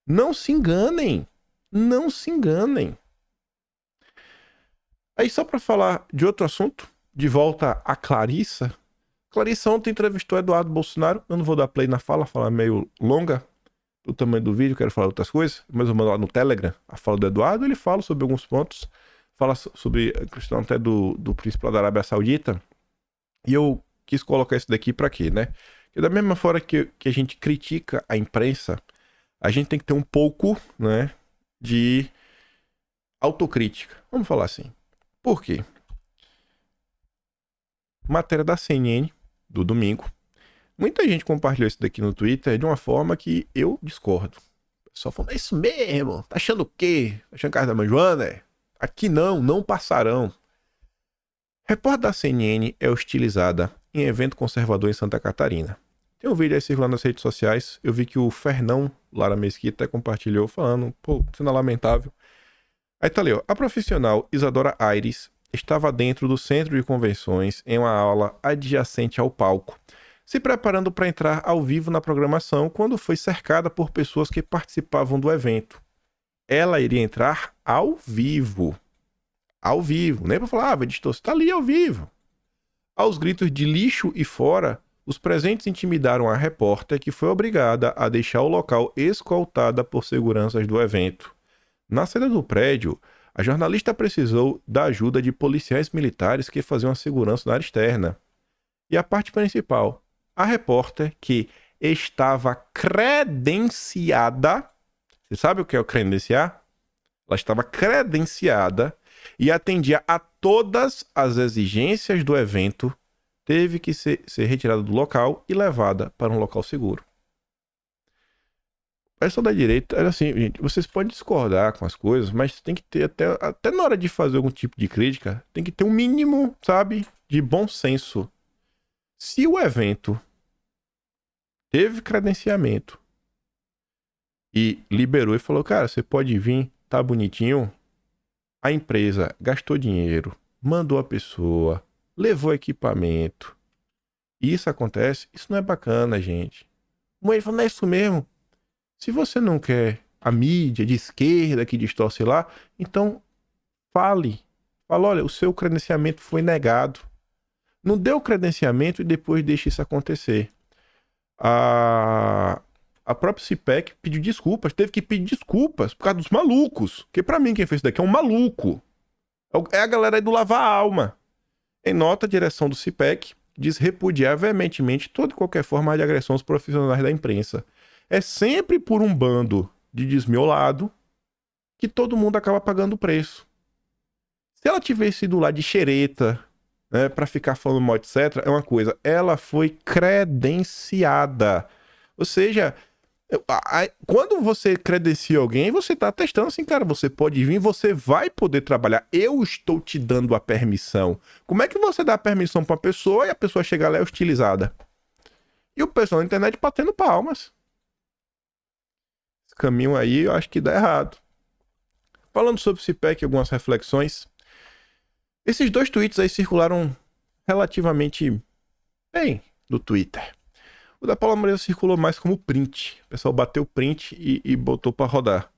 Não se enganem. Não se enganem. Aí só para falar de outro assunto, de volta a Clarissa. Clarissa ontem entrevistou Eduardo Bolsonaro. Eu não vou dar play na fala meio longa do tamanho do vídeo, quero falar outras coisas, mas eu mando lá no Telegram a fala do Eduardo, ele fala sobre alguns pontos, fala sobre a questão até do príncipe da Arábia Saudita, e eu quis colocar isso daqui para quê, né? Porque da mesma forma que a gente critica a imprensa, a gente tem que ter um pouco, né, de autocrítica. Vamos falar assim. Por quê? Matéria da CNN, do domingo. Muita gente compartilhou isso daqui no Twitter de uma forma que eu discordo. O pessoal falou, é isso mesmo, tá achando o quê? Tá achando casa da mãe Joana? Aqui não passarão. Repórter da CNN é hostilizada em evento conservador em Santa Catarina. Tem um vídeo aí circulando nas redes sociais. Eu vi que o Fernão Lara Mesquita compartilhou falando, sendo lamentável. Aí tá ali, ó. A profissional Isadora Aires estava dentro do centro de convenções em uma aula adjacente ao palco, se preparando para entrar ao vivo na programação quando foi cercada por pessoas que participavam do evento. Ela iria entrar ao vivo. Ao vivo. Nem para falar, editor, você tá ali ao vivo. Aos gritos de lixo e fora, os presentes intimidaram a repórter, que foi obrigada a deixar o local escoltada por seguranças do evento. Na saída do prédio, a jornalista precisou da ajuda de policiais militares que faziam a segurança na área externa. E a parte principal, a repórter, que estava credenciada. Você sabe o que é o credenciar? Ela estava credenciada e atendia a todas as exigências do evento, teve que ser retirada do local e levada para um local seguro. O pessoal da direita, era assim, gente, vocês podem discordar com as coisas, mas tem que ter, até na hora de fazer algum tipo de crítica, tem que ter um mínimo, sabe, de bom senso. Se o evento teve credenciamento e liberou e falou, cara, você pode vir, tá bonitinho, a empresa gastou dinheiro, mandou a pessoa, levou equipamento, e isso acontece, isso não é bacana, gente. O ele falou, não é isso mesmo. Se você não quer a mídia de esquerda que distorce lá, então fale. Fala, olha, o seu credenciamento foi negado. Não dê o credenciamento e depois deixe isso acontecer. A própria CIPEC pediu desculpas, teve que pedir desculpas por causa dos malucos. Porque pra mim quem fez isso daqui é um maluco. É a galera aí do lavar a alma. Em nota, a direção do CIPEC diz repudiar veementemente toda e qualquer forma de agressão aos profissionais da imprensa. É sempre por um bando de desmiolado que todo mundo acaba pagando o preço. Se ela tivesse ido lá de xereta, né, pra ficar falando mal, etc., é uma coisa. Ela foi credenciada. Ou seja, quando você credencia alguém, você tá testando assim, cara, você pode vir, você vai poder trabalhar. Eu estou te dando a permissão. Como é que você dá a permissão pra uma pessoa e a pessoa chegar lá e é hostilizada? E o pessoal na internet batendo palmas. Esse caminho aí eu acho que dá errado. Falando sobre o CIPEC, algumas reflexões. Esses dois tweets aí circularam relativamente bem no Twitter. O da Paula Marisa circulou mais como print. O pessoal bateu print e botou pra rodar.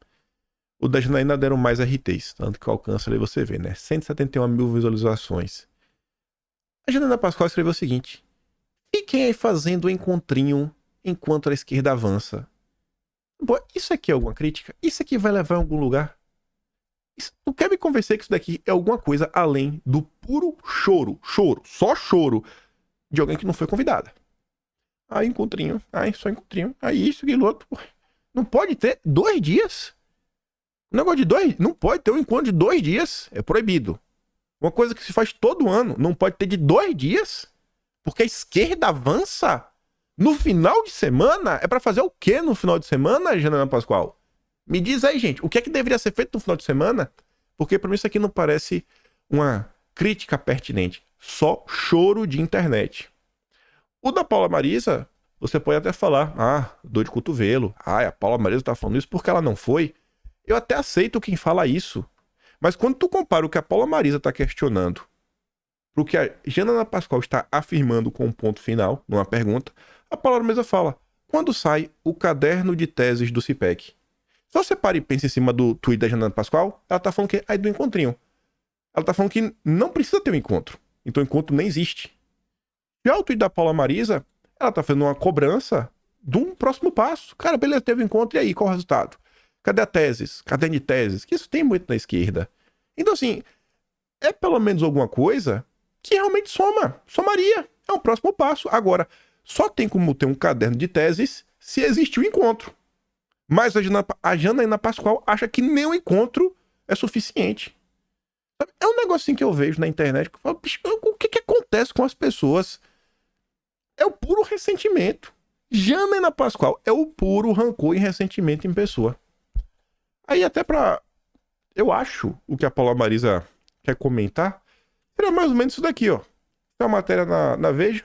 O da Janaína deram mais RTs, tanto que o alcance ali você vê, né? 171 mil visualizações. A Janaína Pascoal escreveu o seguinte: fiquem aí fazendo o encontrinho enquanto a esquerda avança. Pô, isso aqui é alguma crítica? Isso aqui vai levar a algum lugar? Tu quer me convencer que isso daqui é alguma coisa além do puro choro, só choro, de alguém que não foi convidada? Aí encontrinho, aí só encontrinho, aí isso, aquilo, outro. Não pode ter 2 dias. Um negócio de 2, não pode ter um encontro de 2 dias, é proibido. Uma coisa que se faz todo ano, não pode ter de 2 dias, porque a esquerda avança no final de semana. É pra fazer o quê no final de semana, Janaína Pascoal? Me diz aí, gente, o que é que deveria ser feito no final de semana? Porque pra mim isso aqui não parece uma crítica pertinente, só choro de internet. O da Paula Marisa, você pode até falar, dor de cotovelo, a Paula Marisa tá falando isso porque ela não foi. Eu até aceito quem fala isso. Mas quando tu compara o que a Paula Marisa tá questionando pro que a Janaína Pascoal está afirmando com um ponto final, numa pergunta, a Paula Marisa fala: quando sai o caderno de teses do CIPEC? Se você para e pensa em cima do tweet da Janaína Pascoal, ela tá falando que é do encontrinho. Ela tá falando que não precisa ter um encontro. Então o encontro nem existe. Já o tweet da Paula Marisa, ela tá fazendo uma cobrança de um próximo passo. Cara, beleza, teve um encontro, e aí, qual o resultado? Cadê a teses? Caderno de teses? Que isso tem muito na esquerda. Então, assim, é pelo menos alguma coisa que realmente somaria. É um próximo passo. Agora, só tem como ter um caderno de teses se existiu encontro. Mas a Janaína Pascoal acha que nem o encontro é suficiente. É um negocinho que eu vejo na internet que eu falo, o que acontece com as pessoas? É o puro ressentimento. Janaína Pascoal é o puro rancor e ressentimento em pessoa. Aí até eu acho, o que a Paula Marisa quer comentar, seria mais ou menos isso daqui, ó. Tem uma matéria na Veja.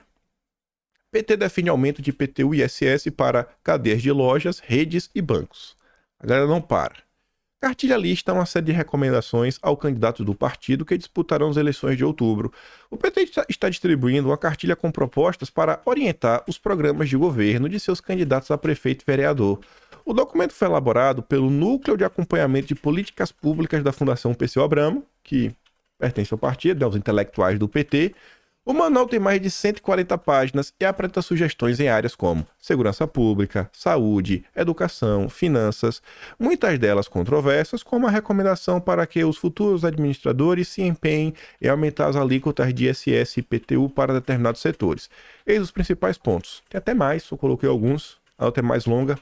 PT define aumento de IPTU e ISS para cadeias de lojas, redes e bancos. A galera não para. Cartilha lista uma série de recomendações ao candidato do partido que disputarão as eleições de outubro. O PT está distribuindo uma cartilha com propostas para orientar os programas de governo de seus candidatos a prefeito e vereador. O documento foi elaborado pelo Núcleo de Acompanhamento de Políticas Públicas da Fundação Perseu Abramo, que pertence ao partido, aos intelectuais do PT. O manual tem mais de 140 páginas e apresenta sugestões em áreas como segurança pública, saúde, educação, finanças, muitas delas controversas, como a recomendação para que os futuros administradores se empenhem em aumentar as alíquotas de ISS e IPTU para determinados setores. Eis os principais pontos. Tem até mais, eu coloquei alguns, a outra é mais longa.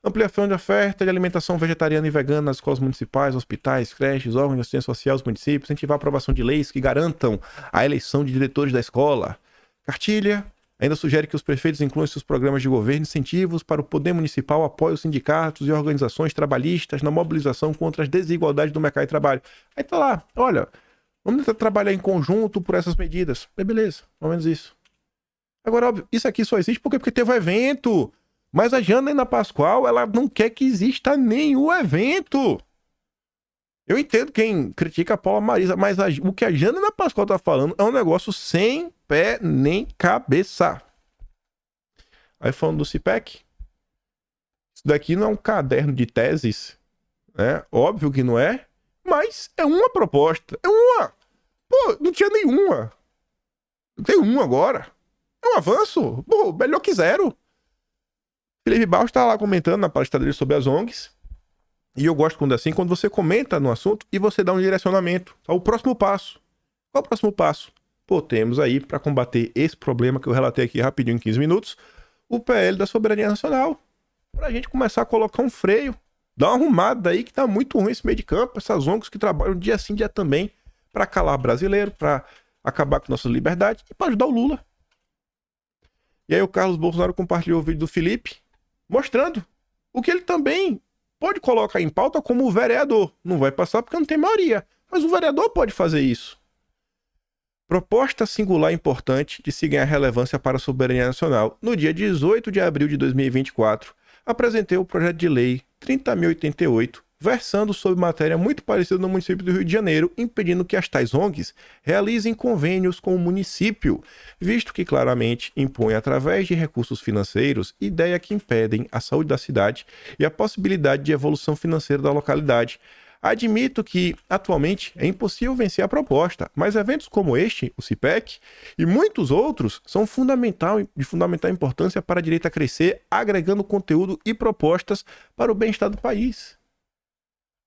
Ampliação de oferta de alimentação vegetariana e vegana nas escolas municipais, hospitais, creches, órgãos de assistência social dos municípios, incentivar a aprovação de leis que garantam a eleição de diretores da escola. Cartilha ainda sugere que os prefeitos incluam em seus programas de governo incentivos para o poder municipal, apoio aos sindicatos e organizações trabalhistas na mobilização contra as desigualdades do mercado de trabalho. Aí tá lá, olha, vamos tentar trabalhar em conjunto por essas medidas. Beleza, pelo menos isso. Agora, óbvio, isso aqui só existe porque teve um evento. Mas a Janaína Pascoal, ela não quer que exista nenhum evento. Eu entendo quem critica a Paula Marisa, mas o que a Janaína Pascoal tá falando é um negócio sem pé nem cabeça. Aí falando do CIPEC, isso daqui não é um caderno de teses, né? Óbvio que não é, mas é uma proposta. É uma. Pô, não tinha nenhuma. Tem uma agora. É um avanço. Pô, melhor que zero. Felipe Barros está lá comentando na palestra dele sobre as ONGs. E eu gosto quando é assim, quando você comenta no assunto e você dá um direcionamento. O próximo passo. Qual é o próximo passo? Pô, temos aí, para combater esse problema que eu relatei aqui rapidinho em 15 minutos, o PL da Soberania Nacional. Pra gente começar a colocar um freio. Dar uma arrumada aí que tá muito ruim esse meio de campo. Essas ONGs que trabalham dia sim, dia também, para calar brasileiro, para acabar com nossa liberdade e para ajudar o Lula. E aí o Carlos Bolsonaro compartilhou o vídeo do Felipe, mostrando o que ele também pode colocar em pauta como vereador. Não vai passar porque não tem maioria, mas o vereador pode fazer isso. Proposta singular importante de se ganhar relevância para a soberania nacional. No dia 18 de abril de 2024, apresentei o projeto de lei 30.088, versando sobre matéria muito parecida no município do Rio de Janeiro, impedindo que as tais ONGs realizem convênios com o município, visto que claramente impõe através de recursos financeiros ideia que impedem a saúde da cidade e a possibilidade de evolução financeira da localidade. Admito que, atualmente, é impossível vencer a proposta, mas eventos como este, o CIPEC, e muitos outros são de fundamental importância para a direita crescer, agregando conteúdo e propostas para o bem-estar do país.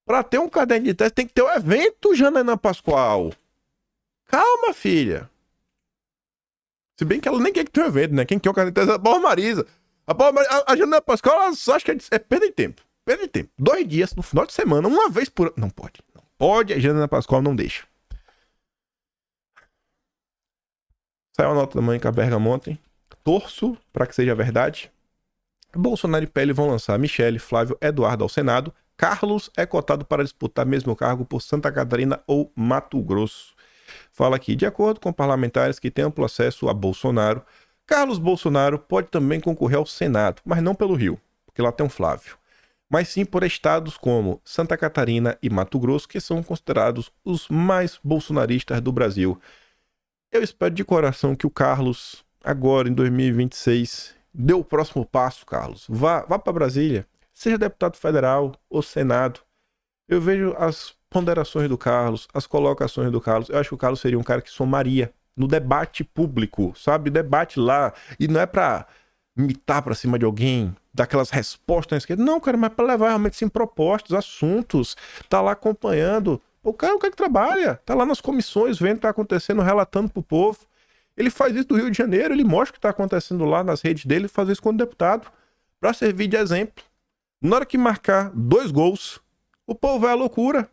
Para ter um caderno de teste tem que ter um evento, Janaína Pascoal. Calma, filha. Se bem que ela nem quer que tenha um evento, né? Quem quer o caderno de teste é a Paula Marisa. A Janaína Pascoal, ela só acha que é perder tempo. Perde tempo. 2 dias, no final de semana, uma vez por ano. Não pode. Não pode. A Janaína Pascoal não deixa. Saiu a nota da mãe com a Bergamo ontem. Torço para que seja verdade. Bolsonaro e Pele vão lançar Michele, Flávio, Eduardo ao Senado. Carlos é cotado para disputar mesmo cargo por Santa Catarina ou Mato Grosso. Fala aqui, de acordo com parlamentares que têm amplo acesso a Bolsonaro, Carlos Bolsonaro pode também concorrer ao Senado, mas não pelo Rio, porque lá tem um Flávio, mas sim por estados como Santa Catarina e Mato Grosso, que são considerados os mais bolsonaristas do Brasil. Eu espero de coração que o Carlos, agora em 2026, dê o próximo passo, Carlos. Vá para Brasília, seja deputado federal ou Senado. Eu vejo as ponderações do Carlos, as colocações do Carlos. Eu acho que o Carlos seria um cara que somaria no debate público, sabe? Debate lá. E não é pra imitar pra cima de alguém, dar aquelas respostas na esquerda. Não, cara, mas pra levar realmente sim propostas, assuntos. Tá lá acompanhando. O cara é um cara que trabalha. Tá lá nas comissões, vendo o que tá acontecendo, relatando pro povo. Ele faz isso do Rio de Janeiro, ele mostra o que tá acontecendo lá nas redes dele, faz isso como deputado, pra servir de exemplo. Na hora que marcar 2 gols, o povo vai à loucura.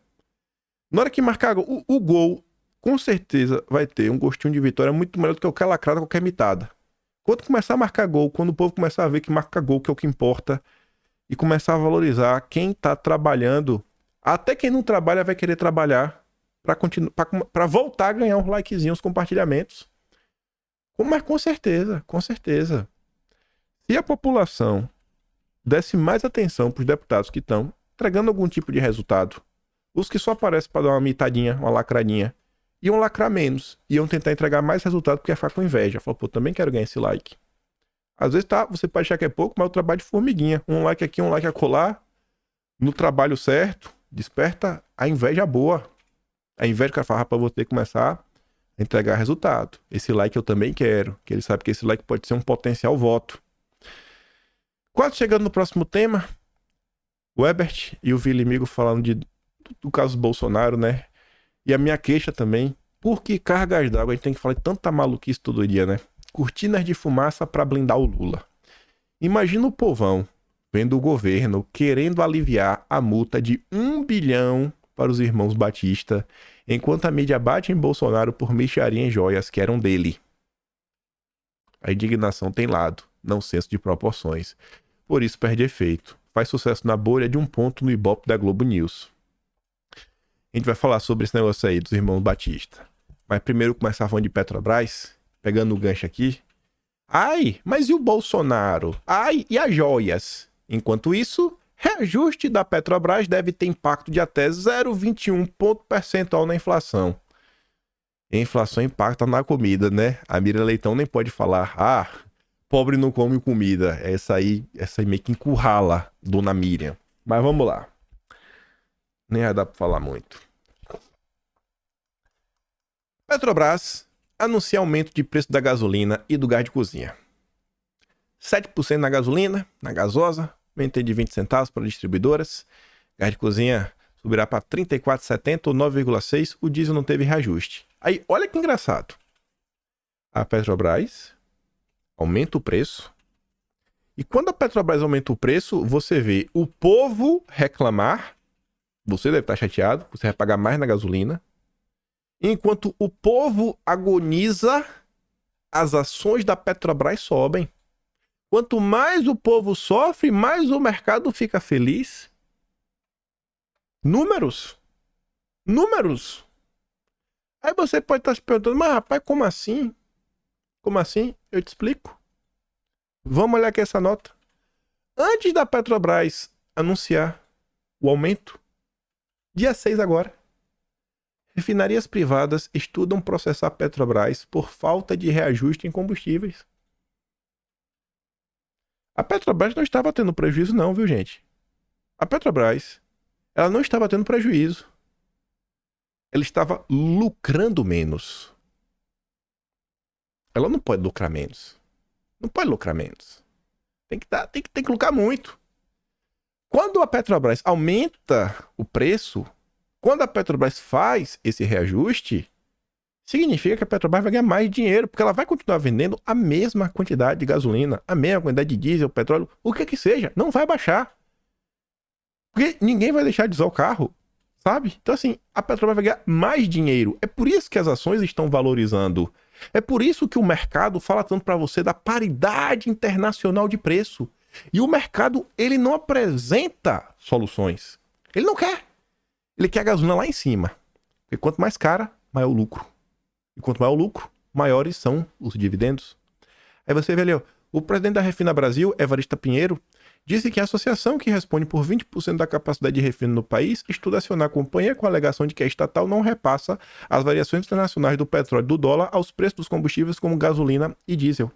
Na hora que marcar o gol, com certeza vai ter um gostinho de vitória muito melhor do que qualquer lacrada, qualquer mitada. Quando começar a marcar gol, quando o povo começar a ver que marca gol, que é o que importa, e começar a valorizar quem tá trabalhando, até quem não trabalha vai querer trabalhar para voltar a ganhar uns likezinhos, uns compartilhamentos. Mas com certeza, com certeza. Se a população desse mais atenção para os deputados que estão entregando algum tipo de resultado, os que só aparecem para dar uma mitadinha, uma lacradinha, iam lacrar menos, iam tentar entregar mais resultado porque ia ficar com inveja. Falou, pô, também quero ganhar esse like. Às vezes tá, você pode achar que é pouco, mas é o trabalho de formiguinha. Um like aqui, um like acolá, no trabalho certo, desperta a inveja boa. A inveja que vai falar para você começar a entregar resultado. Esse like eu também quero, que ele sabe que esse like pode ser um potencial voto. Quase chegando no próximo tema, o Ebert e o Vilimigo falando do caso Bolsonaro, né? E a minha queixa também, por que cargas d'água a gente tem que falar de tanta maluquice todo dia, né? Cortinas de fumaça para blindar o Lula. Imagina o povão vendo o governo querendo aliviar a multa de 1 bilhão para os irmãos Batista, enquanto a mídia bate em Bolsonaro por mixaria em joias que eram dele. A indignação tem lado, não senso de proporções. Por isso perde efeito. Faz sucesso na bolha de um ponto no Ibope da Globo News. A gente vai falar sobre esse negócio aí dos irmãos Batista. Mas primeiro começar falando de Petrobras, pegando o gancho aqui. Ai, mas e o Bolsonaro? Ai, e as joias? Enquanto isso, reajuste da Petrobras deve ter impacto de até 0,21 ponto percentual na inflação. E a inflação impacta na comida, né? A Miriam Leitão nem pode falar, pobre não come comida. Essa aí meio que encurrala Dona Miriam. Mas vamos lá. Nem vai dar pra falar muito. Petrobras anuncia aumento de preço da gasolina e do gás de cozinha. 7% na gasolina, na gasosa, aumento de 20 centavos para distribuidoras. Gás de cozinha subirá para 34,70 ou 9,6. O diesel não teve reajuste. Aí, olha que engraçado. A Petrobras aumenta o preço. E quando a Petrobras aumenta o preço, você vê o povo reclamar. Você deve estar chateado, você vai pagar mais na gasolina. Enquanto o povo agoniza, as ações da Petrobras sobem. Quanto mais o povo sofre, mais o mercado fica feliz. Números. Números. Aí você pode estar se perguntando, mas rapaz, como assim? Como assim? Eu te explico. Vamos olhar aqui essa nota. Antes da Petrobras anunciar o aumento Dia 6 agora. Refinarias privadas estudam processar Petrobras por falta de reajuste em combustíveis. A Petrobras não estava tendo prejuízo não, viu, gente? A Petrobras, ela não estava tendo prejuízo. Ela estava lucrando menos. Ela não pode lucrar menos. Não pode lucrar menos. Tem que lucrar muito. Quando a Petrobras aumenta o preço, quando a Petrobras faz esse reajuste, significa que a Petrobras vai ganhar mais dinheiro, porque ela vai continuar vendendo a mesma quantidade de gasolina, a mesma quantidade de diesel, petróleo, o que seja, não vai baixar. Porque ninguém vai deixar de usar o carro, sabe? Então assim, a Petrobras vai ganhar mais dinheiro. É por isso que as ações estão valorizando. É por isso que o mercado fala tanto para você da paridade internacional de preço. E o mercado, ele não apresenta soluções. Ele não quer. Ele quer a gasolina lá em cima. Porque quanto mais cara, maior o lucro. E quanto maior o lucro, maiores são os dividendos. Aí você vê ali, ó, o presidente da Refina Brasil, Evarista Pinheiro, disse que a associação que responde por 20% da capacidade de refino no país estuda acionar a companhia com a alegação de que a estatal não repassa as variações internacionais do petróleo e do dólar aos preços dos combustíveis como gasolina e diesel.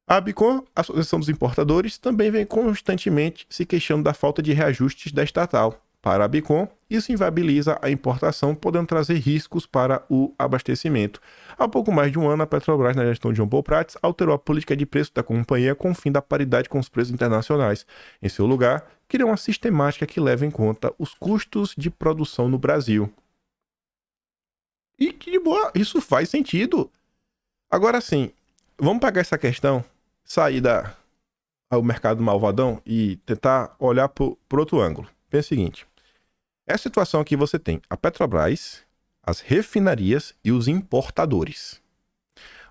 A ABICOM, a Associação dos Importadores, também vem constantemente se queixando da falta de reajustes da estatal. Para a ABICOM, isso inviabiliza a importação, podendo trazer riscos para o abastecimento. Há pouco mais de um ano, a Petrobras, na gestão de João Paulo Prats, alterou a política de preço da companhia com o fim da paridade com os preços internacionais. Em seu lugar, criou uma sistemática que leva em conta os custos de produção no Brasil. E que de boa, isso faz sentido. Agora sim, vamos pegar essa questão, sair ao mercado malvadão e tentar olhar por outro ângulo. Pensa o seguinte. Essa situação aqui você tem a Petrobras, as refinarias e os importadores.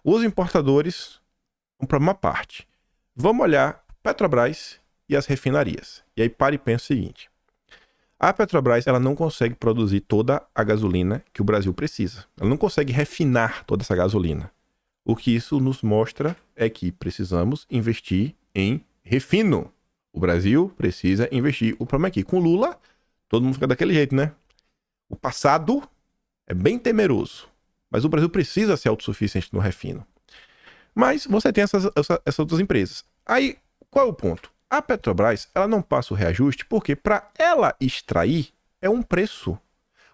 Os importadores vão para uma parte. Vamos olhar Petrobras e as refinarias. E aí para e pensa o seguinte. A Petrobras, ela não consegue produzir toda a gasolina que o Brasil precisa. Ela não consegue refinar toda essa gasolina. O que isso nos mostra é que precisamos investir em refino. O Brasil precisa investir. O problema é que com Lula, todo mundo fica daquele jeito, né? O passado é bem temeroso, mas o Brasil precisa ser autossuficiente no refino. Mas você tem essas outras empresas. Aí, qual é o ponto? A Petrobras, ela não passa o reajuste porque para ela extrair é um preço.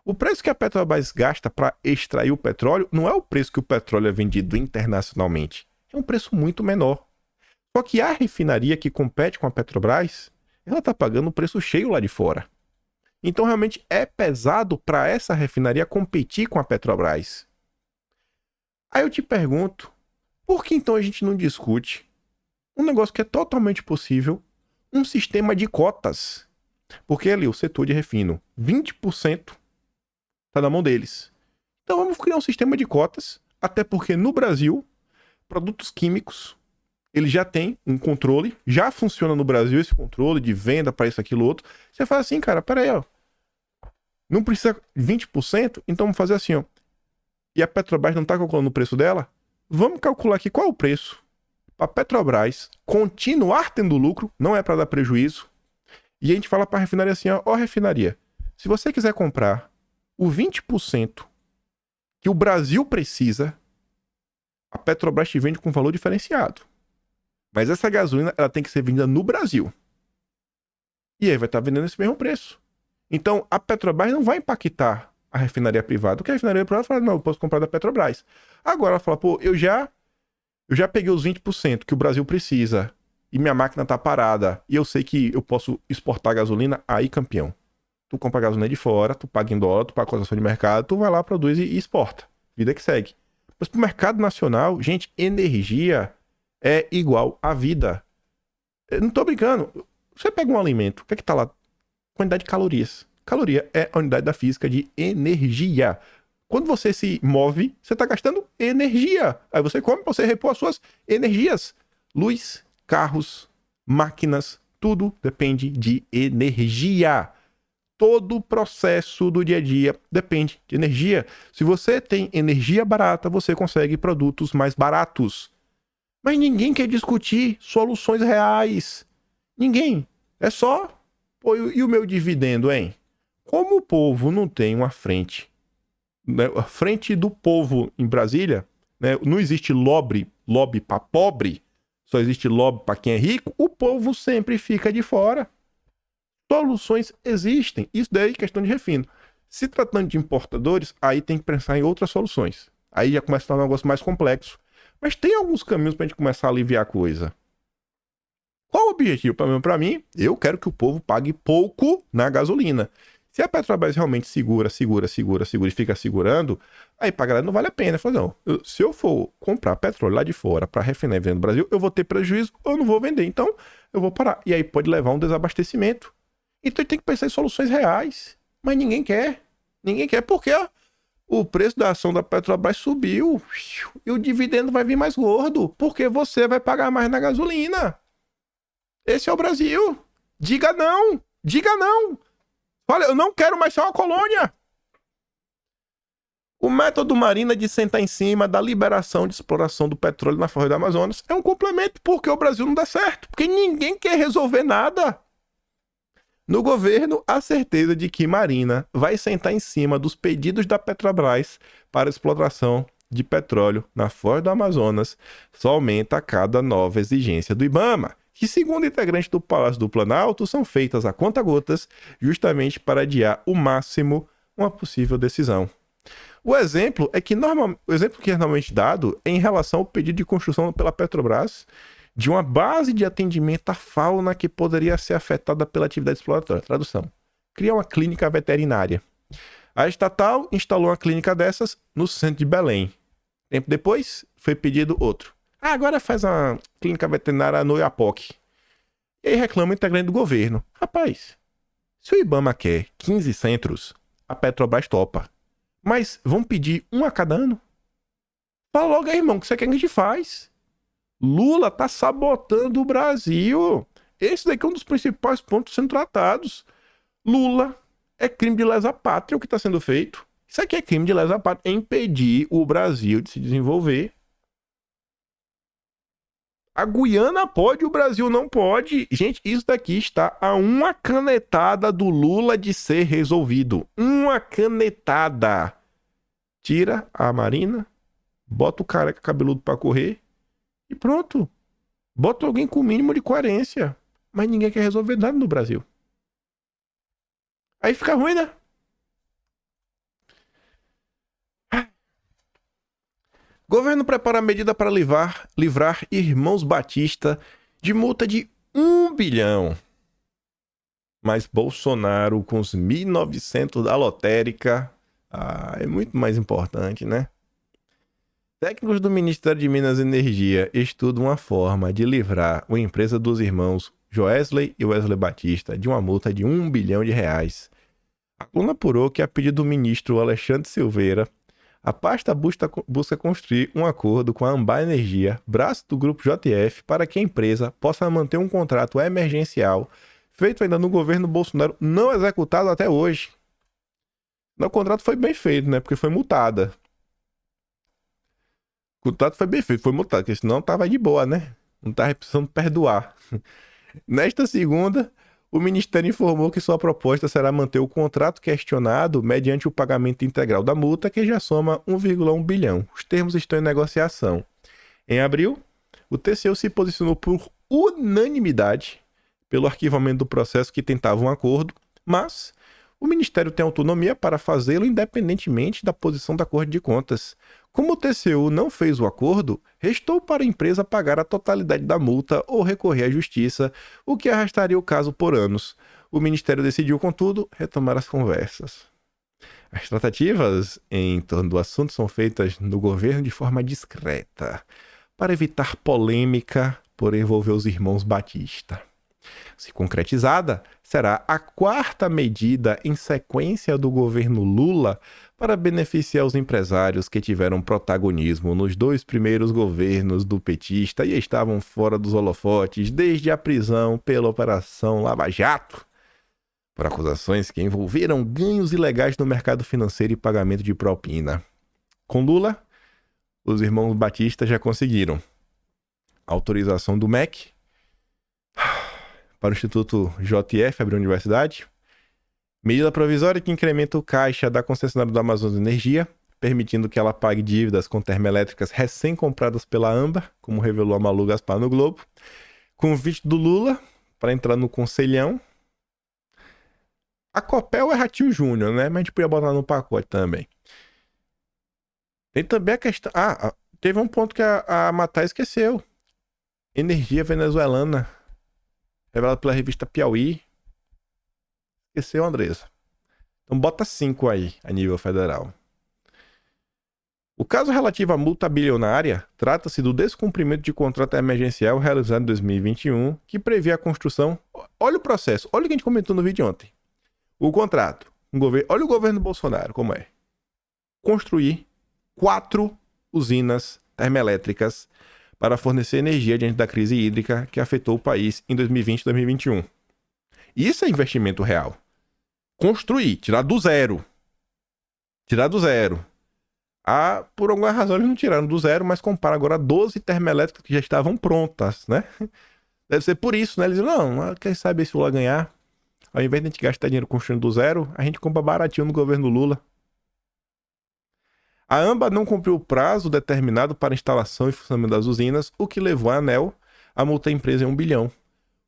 O preço que a Petrobras gasta para extrair o petróleo não é o preço que o petróleo é vendido internacionalmente. É um preço muito menor. Só que a refinaria que compete com a Petrobras, ela está pagando o preço cheio lá de fora. Então, realmente, é pesado para essa refinaria competir com a Petrobras. Aí eu te pergunto, por que então a gente não discute um negócio que é totalmente possível, um sistema de cotas? Porque ali, o setor de refino, 20% está na mão deles. Então, vamos criar um sistema de cotas, até porque no Brasil, produtos químicos, ele já tem um controle, já funciona no Brasil esse controle de venda para isso, aquilo, outro. Você fala assim, cara, peraí, ó. Não precisa 20%? Então vamos fazer assim, ó. E a Petrobras não está calculando o preço dela? Vamos calcular aqui qual é o preço para a Petrobras continuar tendo lucro, não é para dar prejuízo. E a gente fala para a refinaria assim, ó, refinaria, se você quiser comprar o 20% que o Brasil precisa, a Petrobras te vende com valor diferenciado. Mas essa gasolina, ela tem que ser vendida no Brasil. E aí vai estar vendendo esse mesmo preço. Então, a Petrobras não vai impactar a refinaria privada. Porque a refinaria privada fala, não, eu posso comprar da Petrobras. Agora ela fala, pô, eu já peguei os 20% que o Brasil precisa e minha máquina tá parada e eu sei que eu posso exportar gasolina, aí, campeão. Tu compra gasolina de fora, tu paga em dólar, tu paga cotação de mercado, tu vai lá, produz e exporta. Vida que segue. Mas pro mercado nacional, gente, energia é igual à vida. Eu não tô brincando. Você pega um alimento, o que é que tá lá? Quantidade de calorias. Caloria é a unidade da física de energia. Quando você se move, você está gastando energia. Aí você come para você repor as suas energias. Luz, carros, máquinas, tudo depende de energia. Todo o processo do dia a dia depende de energia. Se você tem energia barata, você consegue produtos mais baratos. Mas ninguém quer discutir soluções reais. Ninguém. É só... Pô, e o meu dividendo, hein? Como o povo não tem uma frente, né, a frente do povo em Brasília, né, não existe lobby para pobre, só existe lobby para quem é rico, o povo sempre fica de fora. Soluções existem, isso daí é questão de refino. Se tratando de importadores, aí tem que pensar em outras soluções. Aí já começa a tornar um negócio mais complexo. Mas tem alguns caminhos para a gente começar a aliviar a coisa. Qual o objetivo? Para mim, eu quero que o povo pague pouco na gasolina. Se a Petrobras realmente segura e fica segurando, aí pra galera não vale a pena. Fala, não, se eu for comprar petróleo lá de fora para refinar e vender no Brasil, eu vou ter prejuízo ou eu não vou vender. Então, eu vou parar. E aí pode levar a um desabastecimento. Então tem que pensar em soluções reais. Mas ninguém quer. Ninguém quer porque o preço da ação da Petrobras subiu. E o dividendo vai vir mais gordo. Porque você vai pagar mais na gasolina. Esse é o Brasil. Diga não. Diga não. Olha, eu não quero mais ser uma colônia. O método Marina de sentar em cima da liberação de exploração do petróleo na foz do Amazonas é um complemento porque o Brasil não dá certo. Porque ninguém quer resolver nada. No governo, a certeza de que Marina vai sentar em cima dos pedidos da Petrobras para a exploração de petróleo na foz do Amazonas só aumenta a cada nova exigência do IBAMA, que, segundo integrantes do Palácio do Planalto, são feitas a conta-gotas justamente para adiar o máximo uma possível decisão. O exemplo que é normalmente dado é em relação ao pedido de construção pela Petrobras de uma base de atendimento à fauna que poderia ser afetada pela atividade exploratória. Tradução: criar uma clínica veterinária. A estatal instalou uma clínica dessas no centro de Belém. Tempo depois, foi pedido outro. Agora faz uma clínica veterinária no Iapoque. E aí reclama o integrante do governo. Rapaz, se o IBAMA quer 15 centros, a Petrobras topa. Mas vamos pedir um a cada ano? Fala logo aí, irmão, o que você quer que a gente faz? Lula tá sabotando o Brasil. Esse daqui é um dos principais pontos sendo tratados. Lula é crime de lesa pátria o que está sendo feito. Isso aqui é crime de lesa pátria. É impedir o Brasil de se desenvolver. A Guiana pode, o Brasil não pode. Gente, isso daqui está a uma canetada do Lula de ser resolvido. Uma canetada. Tira a Marina, bota o careca cabeludo para correr e pronto. Bota alguém com o mínimo de coerência. Mas ninguém quer resolver nada no Brasil. Aí fica ruim, né? Governo prepara medida para livrar irmãos Batista de multa de 1 bilhão. Mas Bolsonaro, com os 1.900 da lotérica, é muito mais importante, né? Técnicos do Ministério de Minas e Energia estudam uma forma de livrar a empresa dos irmãos Joesley e Wesley Batista de uma multa de 1 bilhão de reais. A coluna apurou que, a pedido do ministro Alexandre Silveira, a pasta busca construir um acordo com a Amba Energia, braço do grupo JF, para que a empresa possa manter um contrato emergencial feito ainda no governo Bolsonaro, não executado até hoje. O contrato foi bem feito, né? Porque foi multada. O contrato foi bem feito, foi multado, porque senão tava de boa, né? Não tava precisando perdoar. Nesta segunda, o Ministério informou que sua proposta será manter o contrato questionado mediante o pagamento integral da multa, que já soma 1,1 bilhão. Os termos estão em negociação. Em abril, o TCU se posicionou por unanimidade pelo arquivamento do processo que tentava um acordo, mas o Ministério tem autonomia para fazê-lo independentemente da posição da Corte de Contas. Como o TCU não fez o acordo, restou para a empresa pagar a totalidade da multa ou recorrer à justiça, o que arrastaria o caso por anos. O Ministério decidiu, contudo, retomar as conversas. As tratativas em torno do assunto são feitas no governo de forma discreta, para evitar polêmica por envolver os irmãos Batista. Se concretizada, será a quarta medida em sequência do governo Lula para beneficiar os empresários que tiveram protagonismo nos 2 primeiros governos do petista e estavam fora dos holofotes desde a prisão pela Operação Lava Jato, por acusações que envolveram ganhos ilegais no mercado financeiro e pagamento de propina. Com Lula, os irmãos Batista já conseguiram autorização do MEC para o Instituto JF abrir a universidade, Medida provisória que incrementa o caixa da concessionária do Amazonas Energia, permitindo que ela pague dívidas com termoelétricas recém-compradas pela AMBA, como revelou a Malu Gaspar no Globo. Convite do Lula para entrar no Conselhão. A Copel é Ratinho Júnior, né? Mas a gente podia botar no pacote também. Tem também a questão... teve um ponto que a Matai esqueceu. Energia venezuelana, revelado pela revista Piauí. Esqueceu, Andressa. Então bota 5 aí, a nível federal. O caso relativo à multa bilionária trata-se do descumprimento de contrato emergencial realizado em 2021, que prevê a construção... Olha o processo, olha o que a gente comentou no vídeo ontem. O contrato, olha o governo Bolsonaro como é. Construir 4 usinas termoelétricas para fornecer energia diante da crise hídrica que afetou o país em 2020 e 2021. Isso é investimento real. Construir, tirar do zero. Tirar do zero. Por alguma razão eles não tiraram do zero, mas comparam agora 12 termoelétricas que já estavam prontas, né? Deve ser por isso, né? Eles dizem, não, quem sabe se o Lula ganhar, ao invés de a gente gastar dinheiro construindo do zero, a gente compra baratinho no governo Lula. A AMBA não cumpriu o prazo determinado para instalação e funcionamento das usinas, o que levou a ANEEL a multar a empresa em 1 bilhão.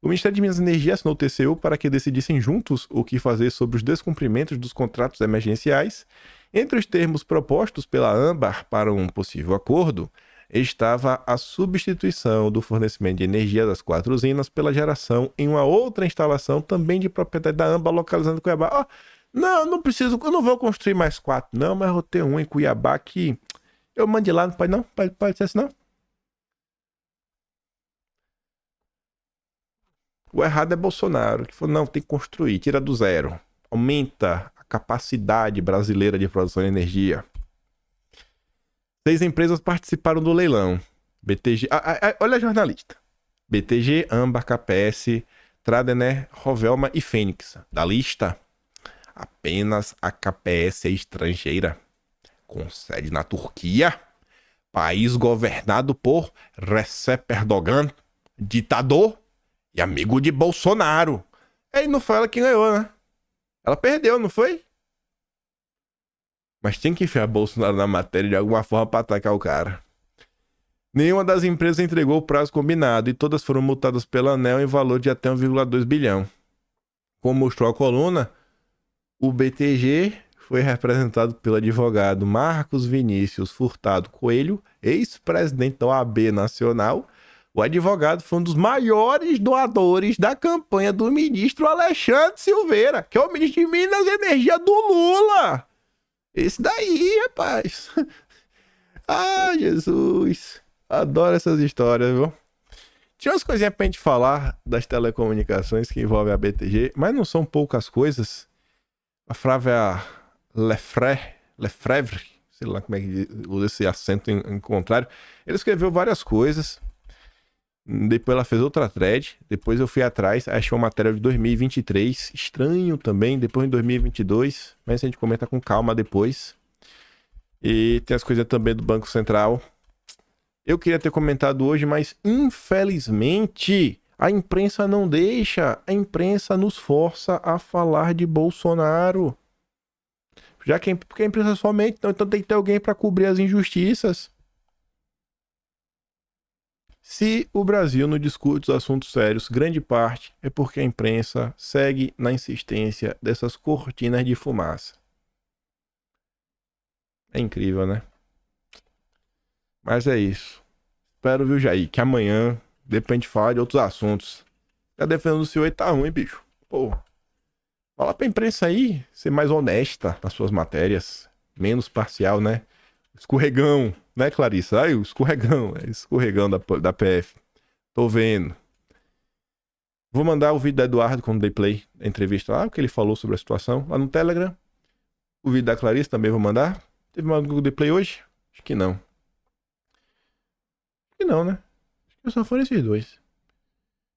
O Ministério de Minas e Energia assinou o TCU para que decidissem juntos o que fazer sobre os descumprimentos dos contratos emergenciais. Entre os termos propostos pela AMBA para um possível acordo, estava a substituição do fornecimento de energia das 4 usinas pela geração em uma outra instalação também de propriedade da AMBA localizada em Cuiabá. Não preciso, eu não vou construir mais 4, não, mas eu tenho um em Cuiabá que eu mando de lá, não pode não? Pode ser assim não? O errado é Bolsonaro, que falou, não, tem que construir, tira do zero. Aumenta a capacidade brasileira de produção de energia. 6 empresas participaram do leilão. BTG, olha a jornalista. BTG, AMBA, KPS, Tradener, Rovelma e Fênix. Da lista, apenas a KPS é estrangeira, com sede na Turquia, país governado por Recep Erdogan, ditador e amigo de Bolsonaro. Aí não foi ela que ganhou, né? Ela perdeu, não foi? Mas tem que enfiar Bolsonaro na matéria de alguma forma para atacar o cara. Nenhuma das empresas entregou o prazo combinado e todas foram multadas pela ANEEL em valor de até 1,2 bilhão. Como mostrou a coluna, o BTG foi representado pelo advogado Marcos Vinícius Furtado Coelho, ex-presidente da OAB Nacional. O advogado foi um dos maiores doadores da campanha do ministro Alexandre Silveira, que é o ministro de Minas e Energia do Lula. Esse daí, rapaz. Jesus. Adoro essas histórias, viu? Tinha umas coisinhas pra gente falar das telecomunicações que envolvem a BTG, mas não são poucas coisas. A Flávia Lefebvre, sei lá como é que usa esse acento em contrário, ele escreveu várias coisas. Depois ela fez outra thread. Depois eu fui atrás, achei uma matéria de 2023. Estranho também, depois em 2022. Mas a gente comenta com calma depois. E tem as coisas também do Banco Central. Eu queria ter comentado hoje, mas infelizmente a imprensa não deixa. A imprensa nos força a falar de Bolsonaro. Porque a imprensa somente, então tem que ter alguém para cobrir as injustiças. Se o Brasil não discute os assuntos sérios, grande parte é porque a imprensa segue na insistência dessas cortinas de fumaça. É incrível, né? Mas é isso. Espero, viu, Jair, que amanhã dê pra gente falar de outros assuntos. Tá defendendo o senhor e tá ruim, bicho. Pô, fala pra imprensa aí ser mais honesta nas suas matérias. Menos parcial, né? Escorregão, né, Clarissa? Aí, o escorregão. É escorregão da PF. Tô vendo. Vou mandar o vídeo do Eduardo quando dei play da entrevista lá, o que ele falou sobre a situação lá no Telegram. O vídeo da Clarissa também vou mandar. Teve mais do Google Play hoje? Acho que não. Acho que não, né? Acho que só foram esses dois.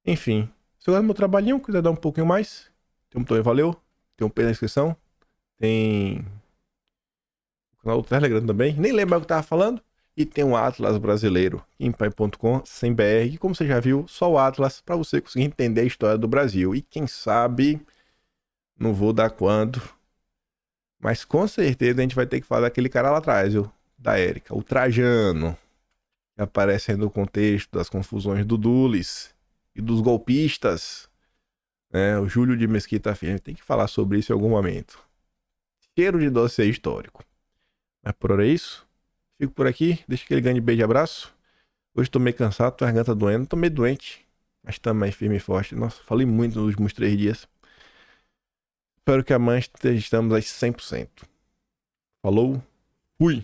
Enfim. Se você gosta do meu trabalhinho, quiser dar um pouquinho mais, tem um botão valeu. Tem um P na descrição. Tem o canal do Telegram também. Nem lembro o que eu tava falando. E tem um Atlas brasileiro, impai.com, sem BR. E como você já viu, só o Atlas para você conseguir entender a história do Brasil. E quem sabe Não vou dar quando. Mas com certeza a gente vai ter que falar daquele cara lá atrás, viu? Da Érica, o Trajano. Que aparece aí no contexto das confusões do Dulles e dos golpistas. Né? O Júlio de Mesquita Firme. Tem que falar sobre isso em algum momento. Cheiro de dossiê histórico. Mas por hora é isso. Fico por aqui. Deixa aquele grande beijo e abraço. Hoje tô meio cansado, tô a garganta doendo. Tô meio doente. Mas também firme e forte. Nossa, falei muito nos últimos 3 dias. Espero que amanhã estejamos a 100%. Falou, fui!